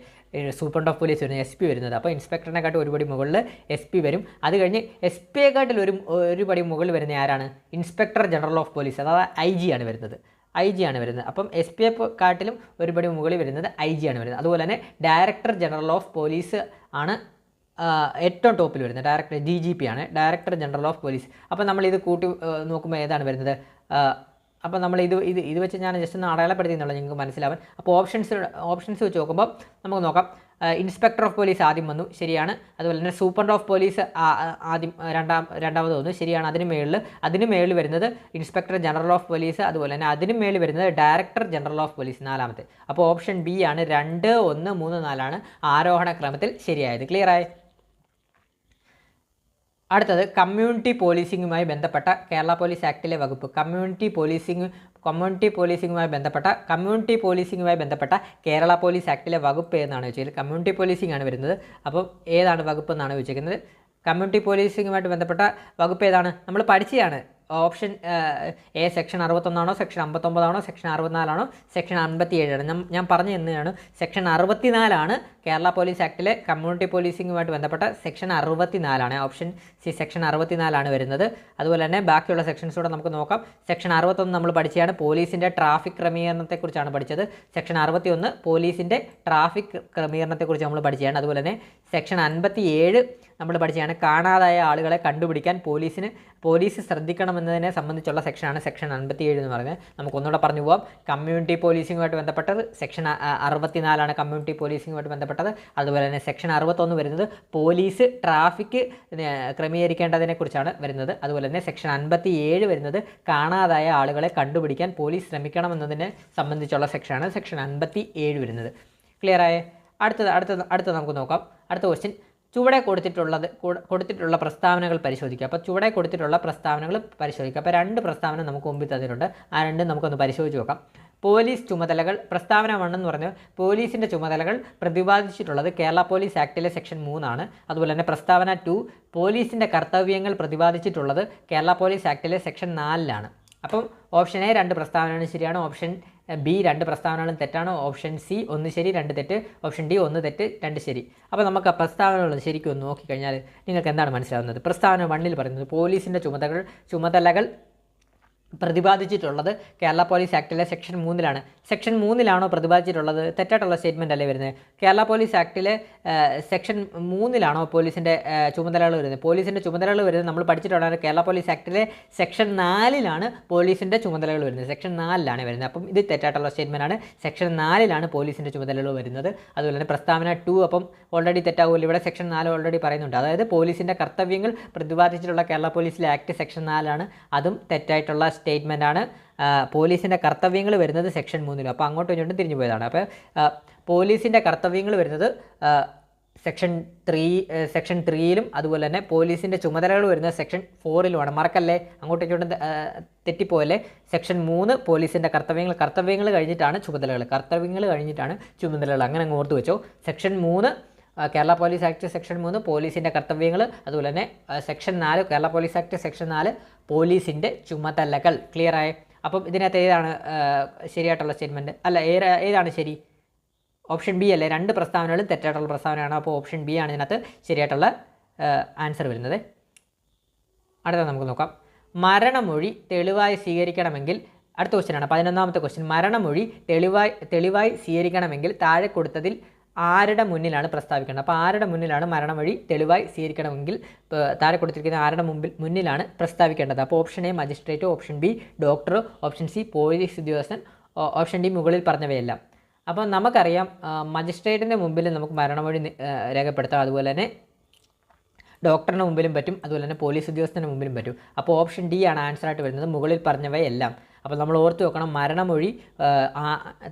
സൂപ്രണ്ട് ഓഫ് പോലീസ് വരുന്നത്, SP വരുന്നത്. അപ്പോൾ ഇൻസ്പെക്ടറിനെക്കാട്ടും ഒരുപടി മുകളിൽ SP വരും. അത് കഴിഞ്ഞ് SP-യെക്കാട്ടിൽ ഒരുപടി മുകളിൽ വരുന്ന ആരാണ്? ഇൻസ്പെക്ടർ ജനറൽ ഓഫ് പോലീസ്, അതായത് IG ആണ് വരുന്നത്. അപ്പം SP-യെക്കാട്ടിലും ഒരുപടി മുകളിൽ വരുന്നത് IG ആണ് വരുന്നത്. അതുപോലെ തന്നെ ഡയറക്ടർ ജനറൽ ഓഫ് പോലീസ് ആണ് ഏറ്റവും ടോപ്പിൽ വരുന്നത്. DGP ആണ്, ഡയറക്ടർ ജനറൽ ഓഫ് പോലീസ്. അപ്പോൾ നമ്മളിത് കൂട്ടി നോക്കുമ്പോൾ ഏതാണ് വരുന്നത്? അപ്പോൾ നമ്മൾ ഇത് വെച്ച് ഞാൻ ജസ്റ്റ് ഒന്ന് അടയാളപ്പെടുത്തിയെന്നുള്ളത് നിങ്ങൾക്ക് മനസ്സിലാവാൻ. അപ്പോൾ ഓപ്ഷൻസ് വെച്ച് നോക്കുമ്പോൾ നമുക്ക് നോക്കാം. ഇൻസ്പെക്ടർ ഓഫ് പോലീസ് ആദ്യം വന്നു, ശരിയാണ്. അതുപോലെ തന്നെ സൂപ്രണ്ട് ഓഫ് പോലീസ് ആദ്യം രണ്ടാമത് വന്നു, ശരിയാണ്. അതിന് മേളിൽ വരുന്നത് ഇൻസ്പെക്ടർ ജനറൽ ഓഫ് പോലീസ്, അതുപോലെ തന്നെ അതിന് മേളിൽ വരുന്നത് ഡയറക്ടർ ജനറൽ ഓഫ് പോലീസ്, 4ാമത്തെ. അപ്പോൾ ഓപ്ഷൻ ബി ആണ് 2, 1, 3, 4 ആരോഹണ ക്രമത്തിൽ ശരിയായത്. ക്ലിയർ ആയി? അടുത്തത് കമ്മ്യൂണിറ്റി പോലീസിങ്ങുമായി ബന്ധപ്പെട്ട കേരള പോലീസ് ആക്ടിലെ വകുപ്പ്. കമ്മ്യൂണിറ്റി പോലീസിങ്ങുമായി ബന്ധപ്പെട്ട കേരള പോലീസ് ആക്ടിലെ വകുപ്പ് ഏതാണ് ചോദിച്ചാൽ കമ്മ്യൂണിറ്റി പോലീസിംഗ് ആണ് വരുന്നത്. അപ്പം ഏതാണ് വകുപ്പ് എന്നാണ് ചോദിച്ചിരിക്കുന്നത്. കമ്മ്യൂണിറ്റി പോലീസിങ്ങുമായിട്ട് ബന്ധപ്പെട്ട വകുപ്പ് ഏതാണ്? നമ്മൾ പഠിച്ചതാണ്. Option A section 61 section 59 section 64 section 57 ഞാൻ പറഞ്ഞു തന്നെയാണ്. സെക്ഷൻ 64 കേരള പോലീസ് ആക്ടിലെ കമ്മ്യൂണിറ്റി പോലീസിങ്ങുമായിട്ട് ബന്ധപ്പെട്ട സെക്ഷൻ 64. ഓപ്ഷൻ സി സെക്ഷൻ 64 വരുന്നത്. അതുപോലെ തന്നെ ബാക്കിയുള്ള സെക്ഷൻസ് കൂടെ നമുക്ക് നോക്കാം. സെക്ഷൻ 61 നമ്മൾ പഠിച്ചതാണ്, പോലീസിൻ്റെ ട്രാഫിക് ക്രമീകരണത്തെക്കുറിച്ചാണ് പഠിച്ചത്. സെക്ഷൻ 61 പോലീസിൻ്റെ ട്രാഫിക് ക്രമീകരണത്തെക്കുറിച്ച് നമ്മൾ പഠിച്ചതാണ്. അതുപോലെ തന്നെ സെക്ഷൻ 57 നമ്മൾ പഠിച്ചതാണ്. കാണാതായ ആളുകളെ കണ്ടുപിടിക്കാൻ പോലീസ് ശ്രദ്ധിക്കണമെന്നതിനെ സംബന്ധിച്ചുള്ള സെക്ഷനാണ് സെക്ഷൻ 57 എന്ന് പറയുന്നത്. നമുക്കൊന്നുകൂടെ പറഞ്ഞു പോകാം. കമ്മ്യൂണിറ്റി പോലീസിങ്ങുമായിട്ട് ബന്ധപ്പെട്ടത് സെക്ഷൻ 64 കമ്മ്യൂണിറ്റി പോലീസിങ്ങുമായിട്ട് ബന്ധപ്പെട്ടത്. അതുപോലെ തന്നെ സെക്ഷൻ 61 വരുന്നത് പോലീസ് ട്രാഫിക് ക്രമീകരിക്കേണ്ടതിനെക്കുറിച്ചാണ് വരുന്നത്. അതുപോലെ തന്നെ സെക്ഷൻ 57 വരുന്നത് കാണാതായ ആളുകളെ കണ്ടുപിടിക്കാൻ പോലീസ് ശ്രമിക്കണമെന്നതിനെ സംബന്ധിച്ചുള്ള സെക്ഷനാണ് സെക്ഷൻ 57 വരുന്നത്. ക്ലിയറായ? അടുത്തത് നമുക്ക് നോക്കാം. അടുത്ത ക്വസ്റ്റ്യൻ, ചുവടെ കൊടുത്തിട്ടുള്ള പ്രസ്താവനകൾ പരിശോധിക്കുക. അപ്പോൾ ചുവടെ കൊടുത്തിട്ടുള്ള പ്രസ്താവനകൾ പരിശോധിക്കുക. അപ്പോൾ 2 പ്രസ്താവന നമുക്ക് മുമ്പിൽ തന്നിട്ടുണ്ട്. ആ 2 നമുക്കൊന്ന് പരിശോധിച്ച് നോക്കാം. പോലീസ് ചുമതലകൾ, പ്രസ്താവന 1 എന്ന് പറഞ്ഞാൽ പോലീസിൻ്റെ ചുമതലകൾ പ്രതിപാദിച്ചിട്ടുള്ളത് കേരള പോലീസ് ആക്ടിലെ സെക്ഷൻ 3 ആണ്. അതുപോലെ തന്നെ പ്രസ്താവന 2 പോലീസിൻ്റെ കർത്തവ്യങ്ങൾ പ്രതിപാദിച്ചിട്ടുള്ളത് കേരള പോലീസ് ആക്ടിലെ സെക്ഷൻ 4 അപ്പം ഓപ്ഷൻ എ 2 പ്രസ്താവനയാണ് ശരിയാണ്, ഓപ്ഷൻ ബി 2 പ്രസ്താവനകളും തെറ്റാണ്, ഓപ്ഷൻ സി 1 ശരി 2 തെറ്റ്, ഓപ്ഷൻ ഡി 1 തെറ്റ് 2 ശരി. അപ്പോൾ നമുക്ക് ആ പ്രസ്താവനകൾ ശരിക്കും ഒന്ന് നോക്കിക്കഴിഞ്ഞാൽ നിങ്ങൾക്ക് എന്താണ് മനസ്സിലാവുന്നത്? പ്രസ്താവന 1 പറയുന്നത് പോലീസിൻ്റെ ചുമതലകൾ പ്രതിപാദിച്ചിട്ടുള്ളത് കേരള പോലീസ് ആക്ടിലെ സെക്ഷൻ 3 സെക്ഷൻ 3 പ്രതിപാദിച്ചിട്ടുള്ളത്? തെറ്റായിട്ടുള്ള സ്റ്റേറ്റ്മെൻ്റ് അല്ലേ വരുന്നത്? കേരള പോലീസ് ആക്ടിലെ സെക്ഷൻ 3 പോലീസിൻ്റെ ചുമതലകൾ വരുന്നത്? പോലീസിൻ്റെ ചുമതലകൾ വരുന്നത് നമ്മൾ പഠിച്ചിട്ടുള്ളതാണ്. കേരള പോലീസ് ആക്ടിലെ സെക്ഷൻ 4 പോലീസിൻ്റെ ചുമതലകൾ വരുന്നത്. സെക്ഷൻ 4 വരുന്നത്. അപ്പം ഇത് തെറ്റായിട്ടുള്ള സ്റ്റേറ്റ്മെൻ്റാണ്. സെക്ഷൻ 4 പോലീസിൻ്റെ ചുമതലകൾ വരുന്നത്. അതുപോലെ തന്നെ പ്രസ്താവന 2 അപ്പം ഓൾറെഡി തെറ്റാകുമല്ലോ. ഇവിടെ സെക്ഷൻ 4 ഓൾറെഡി പറയുന്നുണ്ട്. അതായത് പോലീസിൻ്റെ കർത്തവ്യങ്ങൾ പ്രതിപാദിച്ചിട്ടുള്ള കേരള പോലീസിലെ ആക്ട് സെക്ഷൻ 4 അതും തെറ്റായിട്ടുള്ള സ്റ്റേറ്റ്മെൻറ്റാണ്. പോലീസിൻ്റെ കർത്തവ്യങ്ങൾ വരുന്നത് സെക്ഷൻ 3 അപ്പോൾ അങ്ങോട്ടും ഇങ്ങോട്ടും തിരിഞ്ഞു പോയതാണ്. അപ്പോൾ പോലീസിൻ്റെ കർത്തവ്യങ്ങൾ വരുന്നത് സെക്ഷൻ 3 അതുപോലെ തന്നെ പോലീസിൻ്റെ ചുമതലകൾ വരുന്നത് സെക്ഷൻ 4 മറക്കല്ലേ, അങ്ങോട്ടും ഇങ്ങോട്ടും തെറ്റിപ്പോയല്ലേ. സെക്ഷൻ 3 പോലീസിൻ്റെ കർത്തവ്യങ്ങൾ കഴിഞ്ഞിട്ടാണ് ചുമതലകൾ അങ്ങനെ അങ്ങ് ഓർത്ത് വെച്ചോ. Section 3 Kerala police act section 3 പോലീസിൻ്റെ കർത്തവ്യങ്ങൾ, അതുപോലെ തന്നെ section 4 Kerala police act section 4 പോലീസിൻ്റെ ചുമതലകൾ. ക്ലിയറായി? അപ്പം ഇതിനകത്ത് ഏതാണ് ശരിയായിട്ടുള്ള സ്റ്റേറ്റ്മെൻറ്റ്? അല്ല, ഏതാണ് ശരി? ഓപ്ഷൻ ബി അല്ലേ? 2 പ്രസ്താവനകളും തെറ്റായിട്ടുള്ള പ്രസ്താവനയാണ്. അപ്പോൾ ഓപ്ഷൻ ബി ആണ് ഇതിനകത്ത് ശരിയായിട്ടുള്ള ആൻസർ വരുന്നത്. അടുത്ത നമുക്ക് നോക്കാം. മരണമൊഴി തെളിവായി സ്വീകരിക്കണമെങ്കിൽ, അടുത്ത ക്വസ്റ്റ്യനാണ് 11ാമത്തെ ക്വസ്റ്റ്യൻ. മരണമൊഴി തെളിവായി സ്വീകരിക്കണമെങ്കിൽ താഴെ കൊടുത്തതിൽ ആരുടെ മുന്നിലാണ് പ്രസ്താവിക്കേണ്ടത്? അപ്പോൾ ആരുടെ മുന്നിലാണ് മരണമൊഴി തെളിവായി സ്വീകരിക്കണമെങ്കിൽ താഴെ കൊടുത്തിരിക്കുന്ന ആരുടെ മുന്നിലാണ് പ്രസ്താവിക്കേണ്ടത്? അപ്പോൾ option A magistrate, option B doctor, option C police ഉദ്യോഗസ്ഥൻ, ഓപ്ഷൻ ഡി മുകളിൽ പറഞ്ഞവയെല്ലാം. അപ്പോൾ നമുക്കറിയാം മജിസ്ട്രേറ്റിൻ്റെ മുമ്പിൽ നമുക്ക് മരണമൊഴി രേഖപ്പെടുത്താം, അതുപോലെ തന്നെ ഡോക്ടറിന് മുമ്പിലും പറ്റും, അതുപോലെ തന്നെ പോലീസ് ഉദ്യോഗസ്ഥൻ്റെ മുമ്പിലും പറ്റും. അപ്പോൾ ഓപ്ഷൻ ഡി ആണ് ആൻസറായിട്ട് വരുന്നത്, മുകളിൽ പറഞ്ഞവയെല്ലാം. അപ്പോൾ നമ്മൾ ഓർത്ത് വെക്കണം, മരണമൊഴി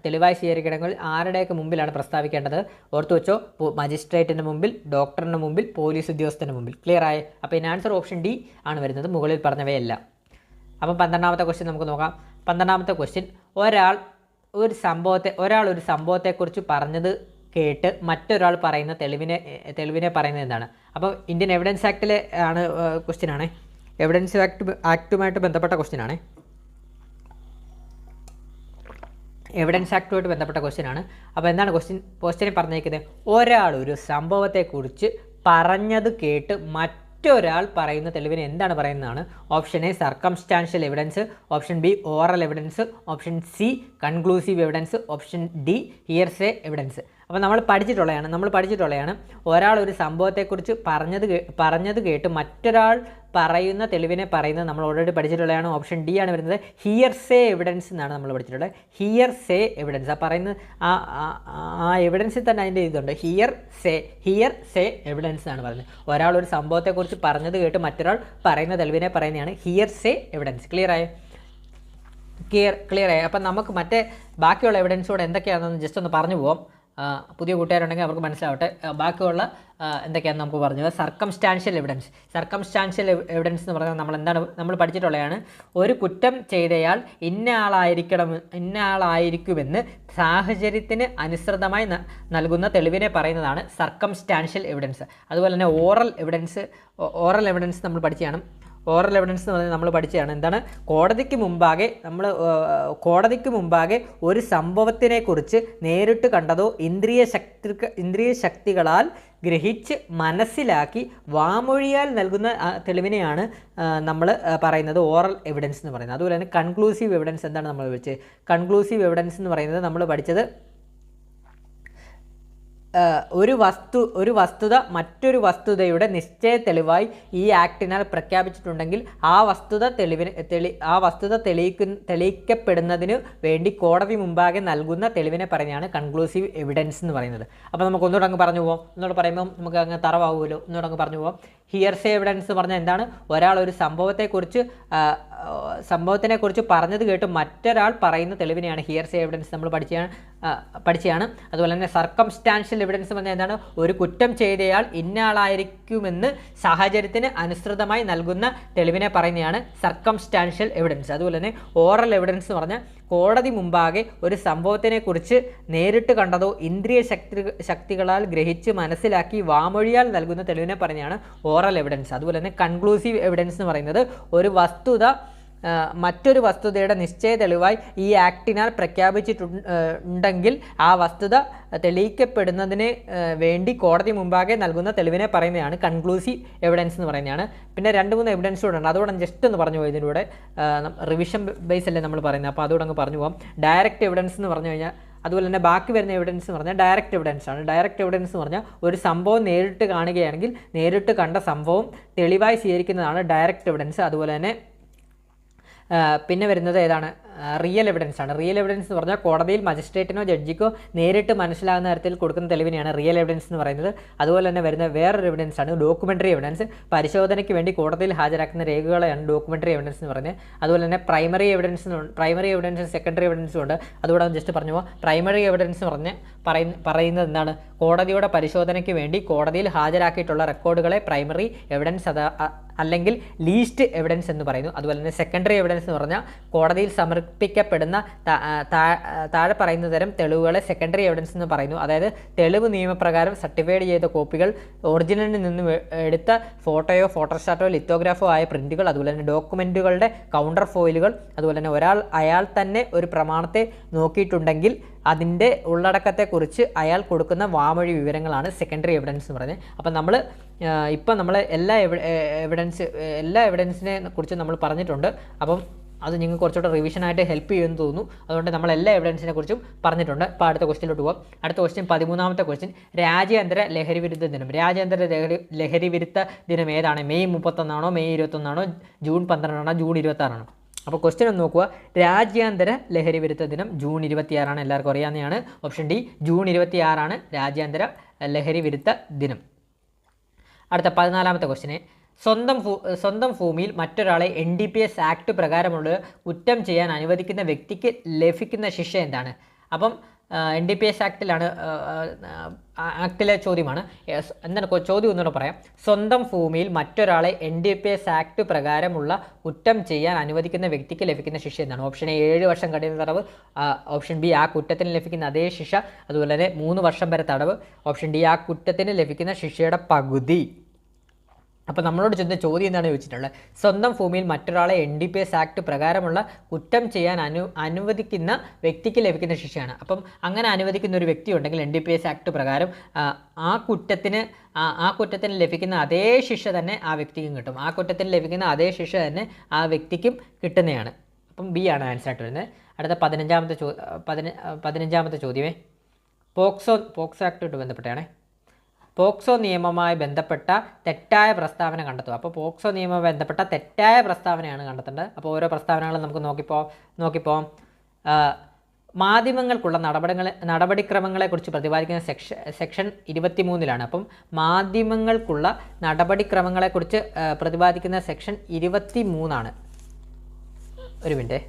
തെളിവായി സ്വീകരിക്കണമെങ്കിൽ ആരുടെയൊക്കെ മുമ്പിലാണ് പ്രസ്താവിക്കേണ്ടത്? ഓർത്ത് വെച്ചോ, മജിസ്ട്രേറ്റിൻ്റെ മുമ്പിൽ, ഡോക്ടറിൻ്റെ മുമ്പിൽ, പോലീസ് ഉദ്യോഗസ്ഥൻ്റെ മുമ്പിൽ. ക്ലിയർ ആയി? അപ്പോൾ ഇതിന് ആൻസർ ഓപ്ഷൻ ഡി ആണ് വരുന്നത്, മുകളിൽ പറഞ്ഞവയെല്ലാം. അപ്പം 12ാമത്തെ ക്വസ്റ്റ്യൻ നമുക്ക് നോക്കാം. 12ാമത്തെ ക്വസ്റ്റ്യൻ, ഒരാൾ ഒരു സംഭവത്തെക്കുറിച്ച് പറഞ്ഞത് കേട്ട് മറ്റൊരാൾ പറയുന്ന തെളിവിനെ പറയുന്നത് എന്താണ്? അപ്പോൾ ഇന്ത്യൻ എവിഡൻസ് ആക്ടിലെ ആണ് ക്വസ്റ്റ്യനാണ്. എവിഡൻസ് ആക്ടുമായിട്ട് ബന്ധപ്പെട്ട ക്വസ്റ്റ്യനാണ്. എവിഡൻസ് ആക്ടുമായിട്ട് ബന്ധപ്പെട്ട ക്വസ്റ്റ്യനാണ്. അപ്പോൾ എന്താണ് ക്വസ്റ്റ്യൻ പറഞ്ഞിരിക്കുന്നത്? ഒരാൾ ഒരു സംഭവത്തെക്കുറിച്ച് പറഞ്ഞത് കേട്ട് മറ്റൊരാൾ പറയുന്ന തെളിവിനെ എന്താണ് പറയുന്നതാണ്? Option A circumstantial evidence, option B oral evidence, option C conclusive evidence, option D ഹിയർസേ evidence. അപ്പോൾ നമ്മൾ പഠിച്ചിട്ടുള്ളതാണ് ഒരാൾ ഒരു സംഭവത്തെക്കുറിച്ച് പറഞ്ഞത് കേട്ട് മറ്റൊരാൾ പറയുന്ന തെളിവിനെ പറയുന്നത് നമ്മൾ ഓൾറെഡി പഠിച്ചിട്ടുള്ളതാണ്. ഓപ്ഷൻ ഡി ആണ് വരുന്നത്, ഹിയർസേ എവിഡൻസ് എന്നാണ് നമ്മൾ പഠിച്ചിട്ടുള്ളത്. ഹിയർസേ എവിഡൻസ് ആ പറയുന്നത് ആ എവിഡൻസിൽ തന്നെ അതിൻ്റെ ഇതുണ്ട്, ഹിയർസേ എവിഡൻസ് എന്നാണ് പറയുന്നത്. ഒരാൾ ഒരു സംഭവത്തെക്കുറിച്ച് പറഞ്ഞത് കേട്ട് മറ്റൊരാൾ പറയുന്ന തെളിവിനെ പറയുന്നതാണ് ഹിയർസേ എവിഡൻസ്. ക്ലിയറായി? അപ്പം നമുക്ക് മറ്റേ ബാക്കിയുള്ള എവിഡൻസോട് എന്തൊക്കെയാണെന്ന് ജസ്റ്റ് ഒന്ന് പറഞ്ഞു പോവാം. പുതിയ കൂട്ടുകാരുണ്ടെങ്കിൽ അവർക്ക് മനസ്സിലാവട്ടെ. ബാക്കിയുള്ള എന്തൊക്കെയാണെന്ന് നമുക്ക് പറഞ്ഞു. സർക്കംസ്റ്റാൻഷ്യൽ എവിഡൻസ് എന്ന് പറഞ്ഞാൽ നമ്മൾ പഠിച്ചിട്ടുള്ളതാണ്. ഒരു കുറ്റം ചെയ്തയാൾ ഇന്നയാളായിരിക്കുമെന്ന് സാഹചര്യത്തിന് അനുസൃതമായി നൽകുന്ന തെളിവിനെ പറയുന്നതാണ് സർക്കംസ്റ്റാൻഷ്യൽ എവിഡൻസ്. അതുപോലെ തന്നെ ഓറൽ എവിഡൻസ് നമ്മൾ പഠിച്ചതാണ്. ഓറൽ എവിഡൻസ് എന്ന് പറഞ്ഞാൽ നമ്മൾ പഠിച്ചതാണ്. എന്താണ്? കോടതിക്ക് മുമ്പാകെ ഒരു സംഭവത്തിനെക്കുറിച്ച് നേരിട്ട് കണ്ടതോ ഇന്ദ്രിയ ശക്തികളാൽ ഗ്രഹിച്ച് മനസ്സിലാക്കി വാമൊഴിയാൽ നൽകുന്ന തെളിവിനെയാണ് നമ്മൾ പറയുന്നത് ഓറൽ എവിഡൻസ് എന്ന് പറയുന്നത്. അതുപോലെ തന്നെ കൺക്ലൂസീവ് എവിഡൻസ് എന്താണ് നമ്മൾ വെച്ച്? കൺക്ലൂസീവ് എവിഡൻസ് എന്ന് പറയുന്നത് നമ്മൾ പഠിച്ചത് ഒരു വസ്തുത മറ്റൊരു വസ്തുതയുടെ നിശ്ചയ തെളിവായി ഈ ആക്ടിനാൽ പ്രഖ്യാപിച്ചിട്ടുണ്ടെങ്കിൽ ആ വസ്തുത തെളിയിക്കപ്പെടുന്നതിന് വേണ്ടി കോടതി മുമ്പാകെ നൽകുന്ന തെളിവിനെ പറയുന്നതാണ് കൺക്ലൂസീവ് എവിഡൻസ് എന്ന് പറയുന്നത്. അപ്പോൾ നമുക്ക് ഒന്നുകൂടെ അങ്ങ് പറഞ്ഞു പോകാം. ഒന്നുകൂടെ പറയുമ്പോൾ നമുക്ക് അങ്ങ് തറവാകുമല്ലോ. ഒന്നുകൂടെ അങ്ങ് പറഞ്ഞു പോകാം. ഹിയർസേ എവിഡൻസ് എന്ന് പറഞ്ഞാൽ എന്താണ്? ഒരാൾ ഒരു സംഭവത്തിനെക്കുറിച്ച് പറഞ്ഞത് കേട്ട് മറ്റൊരാൾ പറയുന്ന തെളിവിനെയാണ് ഹിയർസേ എവിഡൻസ് നമ്മൾ പഠിച്ചതാണ്. അതുപോലെ തന്നെ സർക്കംസ്റ്റാൻഷ്യൽ എവിഡൻസ് പറഞ്ഞാൽ എന്താണ്? ഒരു കുറ്റം ചെയ്തയാൾ ഇന്നയാളായിരിക്കുമെന്ന് സാഹചര്യത്തിന് അനുസൃതമായി നൽകുന്ന തെളിവിനെ പറയുന്നതാണ് സർക്കംസ്റ്റാൻഷ്യൽ എവിഡൻസ്. അതുപോലെ തന്നെ ഓറൽ എവിഡൻസ് എന്ന് പറഞ്ഞാൽ കോടതി മുമ്പാകെ ഒരു സംഭവത്തിനെക്കുറിച്ച് നേരിട്ട് കണ്ടതോ ഇന്ദ്രിയ ശക്തികളാൽ ഗ്രഹിച്ച് മനസ്സിലാക്കി വാമൊഴിയാൽ നൽകുന്ന തെളിവിനെ പറയുന്നതാണ് ഓറൽ എവിഡൻസ്. അതുപോലെ തന്നെ കൺക്ലൂസീവ് എവിഡൻസ് എന്ന് പറയുന്നത് ഒരു വസ്തുത മറ്റൊരു വസ്തുതയുടെ നിശ്ചയ തെളിവായി ഈ ആക്ടിനാൽ പ്രഖ്യാപിച്ചിട്ടുണ്ടെങ്കിൽ ആ വസ്തുത തെളിയിക്കപ്പെടുന്നതിന് വേണ്ടി കോടതി മുമ്പാകെ നൽകുന്ന തെളിവിനെ പറയുന്നതാണ് കൺക്ലൂസീവ് എവിഡൻസ് എന്ന് പറയുന്നതാണ്. പിന്നെ 2-3 എവിഡൻസ് കൂടെ ഉണ്ട്. അതുകൊണ്ട് ജസ്റ്റ് ഒന്ന് പറഞ്ഞു പോയി. ഇതിലൂടെ റിവിഷൻ ബേസ് അല്ലേ നമ്മൾ പറയുന്നത്. അപ്പോൾ അതുകൂടെ അങ്ങ് പറഞ്ഞു പോകാം. ഡയറക്റ്റ് എവിഡൻസ് എന്ന് പറഞ്ഞു കഴിഞ്ഞാൽ അതുപോലെ തന്നെ ബാക്കി വരുന്ന എവിഡൻസ് എന്ന് പറഞ്ഞാൽ ഡയറക്റ്റ് എവിഡൻസ് ആണ്. ഡയറക്റ്റ് എവിഡൻസ് എന്ന് പറഞ്ഞാൽ ഒരു സംഭവം നേരിട്ട് കാണുകയാണെങ്കിൽ നേരിട്ട് കണ്ട സംഭവം തെളിവായി സ്വീകരിക്കുന്നതാണ് ഡയറക്റ്റ് എവിഡൻസ്. അതുപോലെ തന്നെ പിന്നെ വരുന്നത് ഏതാണ്? റിയൽ എവിഡൻസ് ആണ്. റിയൽ എവിഡൻസ് എന്ന് പറഞ്ഞാൽ കോടതിയിൽ മജിസ്ട്രേറ്റിനോ ജഡ്ജിക്കോ നേരിട്ട് മനസ്സിലാകുന്ന തരത്തിൽ കൊടുക്കുന്ന തെളിവിനെയാണ് റിയൽ എവിഡൻസ് എന്ന് പറയുന്നത്. അതുപോലെ തന്നെ വരുന്ന വേറൊരു എവിഡൻസ് ആണ് ഡോക്യുമെൻ്ററി എവിഡൻസ്. പരിശോധനയ്ക്ക് വേണ്ടി കോടതിയിൽ ഹാജരാക്കുന്ന രേഖകളെയാണ് ഡോക്യുമെൻ്ററി എവിഡൻസ് എന്ന് പറയുന്നത്. അതുപോലെ തന്നെ പ്രൈമറി എവിഡൻസും സെക്കൻഡറി എവിഡൻസും ഉണ്ട്. അതുകൂടെ ജസ്റ്റ് പറഞ്ഞു പോകാം. പ്രൈമറി എവിഡൻസ് പറയുന്നത് എന്താണ്? കോടതിയുടെ പരിശോധനയ്ക്ക് വേണ്ടി കോടതിയിൽ ഹാജരാക്കിയിട്ടുള്ള റെക്കോർഡുകളെ പ്രൈമറി എവിഡൻസ് അല്ലെങ്കിൽ ലീസ്റ്റ് എവിഡൻസ് എന്ന് പറയുന്നു. അതുപോലെ തന്നെ സെക്കൻഡറി എവിഡൻസ് എന്ന് പറഞ്ഞാൽ കോടതിയിൽ സമർപ്പിക്കപ്പെടുന്ന താഴെ പറയുന്ന തരം തെളിവുകളെ സെക്കൻഡറി എവിഡൻസ് എന്ന് പറയുന്നു. അതായത് തെളിവ് നിയമപ്രകാരം സർട്ടിഫൈഡ് ചെയ്ത കോപ്പികൾ, ഒറിജിനലിൽ നിന്നും എടുത്ത ഫോട്ടോയോ ഫോട്ടോസ്റ്റാറ്റോ ലിത്തോഗ്രാഫോ ആയ പ്രിൻറ്റുകൾ, അതുപോലെ തന്നെ ഡോക്യുമെൻറ്റുകളുടെ കൗണ്ടർ ഫോയിലുകൾ, അതുപോലെ തന്നെ അയാൾ തന്നെ ഒരു പ്രമാണത്തെ നോക്കിയിട്ടുണ്ടെങ്കിൽ അതിൻ്റെ ഉള്ളടക്കത്തെക്കുറിച്ച് അയാൾ കൊടുക്കുന്ന വാമൊഴി വിവരങ്ങളാണ് സെക്കൻഡറി എവിഡൻസ് എന്ന് പറയുന്നത്. അപ്പം നമ്മൾ എല്ലാ എവിഡൻസിനെ കുറിച്ച് നമ്മൾ പറഞ്ഞിട്ടുണ്ട്. അപ്പം അത് നിങ്ങൾക്ക് കുറച്ചുകൂടെ റിവിഷനായിട്ട് ഹെൽപ്പ് ചെയ്യുമെന്ന് തോന്നുന്നു. അതുകൊണ്ട് നമ്മൾ എല്ലാ എവിഡൻസിനെ കുറിച്ചും പറഞ്ഞിട്ടുണ്ട്. ഇപ്പോൾ അടുത്ത ക്വസ്റ്റ്യനിലോട്ട് പോകാം. അടുത്ത ക്വസ്റ്റ്യൻ 13ാമത്തെ ക്വസ്റ്റ്യൻ. രാജ്യാന്തര ലഹരി വിരുദ്ധ ദിനം. രാജ്യാന്തര ലഹരി വിരുദ്ധ ദിനം ഏതാണ്? May 31 May 21 June 12 June 26? അപ്പോൾ ക്വസ്റ്റ്യൻ ഒന്ന് നോക്കുക. രാജ്യാന്തര ലഹരി വിരുദ്ധ ദിനം ജൂൺ 26 എല്ലാവർക്കും അറിയാവുന്നതാണ്. ഓപ്ഷൻ ഡി ജൂൺ 26 രാജ്യാന്തര ലഹരി വിരുദ്ധ ദിനം. അടുത്ത 14ാമത്തെ ക്വസ്റ്റ്യന്. സ്വന്തം ഭൂമിയിൽ മറ്റൊരാളെ NDPS ആക്ട് പ്രകാരമുള്ള കുറ്റം ചെയ്യാൻ അനുവദിക്കുന്ന വ്യക്തിക്ക് ലഭിക്കുന്ന ശിക്ഷ എന്താണ്? അപ്പം NDPS ആക്ടിലെ ചോദ്യമാണ്. എന്താണ് ചോദ്യം ഒന്നുകൂടെ പറയാം. സ്വന്തം ഭൂമിയിൽ മറ്റൊരാളെ NDPS ആക്ട് പ്രകാരമുള്ള കുറ്റം ചെയ്യാൻ അനുവദിക്കുന്ന വ്യക്തിക്ക് ലഭിക്കുന്ന ശിക്ഷ എന്താണ്? ഓപ്ഷൻ എ 7 വർഷം കഠിന തടവ്. ഓപ്ഷൻ ബി ആ കുറ്റത്തിന് ലഭിക്കുന്ന അതേ ശിക്ഷ. അതുപോലെ തന്നെ 3 വർഷം വരെ തടവ്. ഓപ്ഷൻ ഡി ആ കുറ്റത്തിന് ലഭിക്കുന്ന ശിക്ഷയുടെ പകുതി. അപ്പോൾ നമ്മളോട് ചെന്ന ചോദ്യം എന്താണ് ചോദിച്ചിട്ടുള്ളത്? സ്വന്തം ഭൂമിയിൽ മറ്റൊരാളെ NDPS ആക്ട് പ്രകാരമുള്ള കുറ്റം ചെയ്യാൻ അനുവദിക്കുന്ന വ്യക്തിക്ക് ലഭിക്കുന്ന ശിക്ഷയാണ്. അപ്പം അങ്ങനെ അനുവദിക്കുന്ന ഒരു വ്യക്തി ഉണ്ടെങ്കിൽ NDPS ആക്ട് പ്രകാരം ആ കുറ്റത്തിന് ലഭിക്കുന്ന അതേ ശിക്ഷ തന്നെ ആ വ്യക്തിക്കും കിട്ടും. ആ കുറ്റത്തിന് ലഭിക്കുന്ന അതേ ശിക്ഷ തന്നെ ആ വ്യക്തിക്കും കിട്ടുന്നതാണ്. അപ്പം ബി ആണ് ആൻസർ ആയിട്ട് വരുന്നത്. അടുത്ത 15ാമത്തെ ചോദ്യമേ പോക്സോ ആക്ടുമായിട്ട് ബന്ധപ്പെട്ടാണ്. പോക്സോ നിയമവുമായി ബന്ധപ്പെട്ട തെറ്റായ പ്രസ്താവന കണ്ടെത്തുക. അപ്പോൾ പോക്സോ നിയമവുമായി ബന്ധപ്പെട്ട തെറ്റായ പ്രസ്താവനയാണ് കണ്ടെത്തേണ്ടത്. അപ്പോൾ ഓരോ പ്രസ്താവനകളും നമുക്ക് നോക്കിപ്പോവാം. മാധ്യമങ്ങൾക്കുള്ള നടപടിക്രമങ്ങളെക്കുറിച്ച് പ്രതിപാദിക്കുന്ന സെക്ഷൻ 23 അപ്പം മാധ്യമങ്ങൾക്കുള്ള നടപടിക്രമങ്ങളെക്കുറിച്ച് പ്രതിപാദിക്കുന്ന സെക്ഷൻ 23. ഒരു മിനിറ്റ്.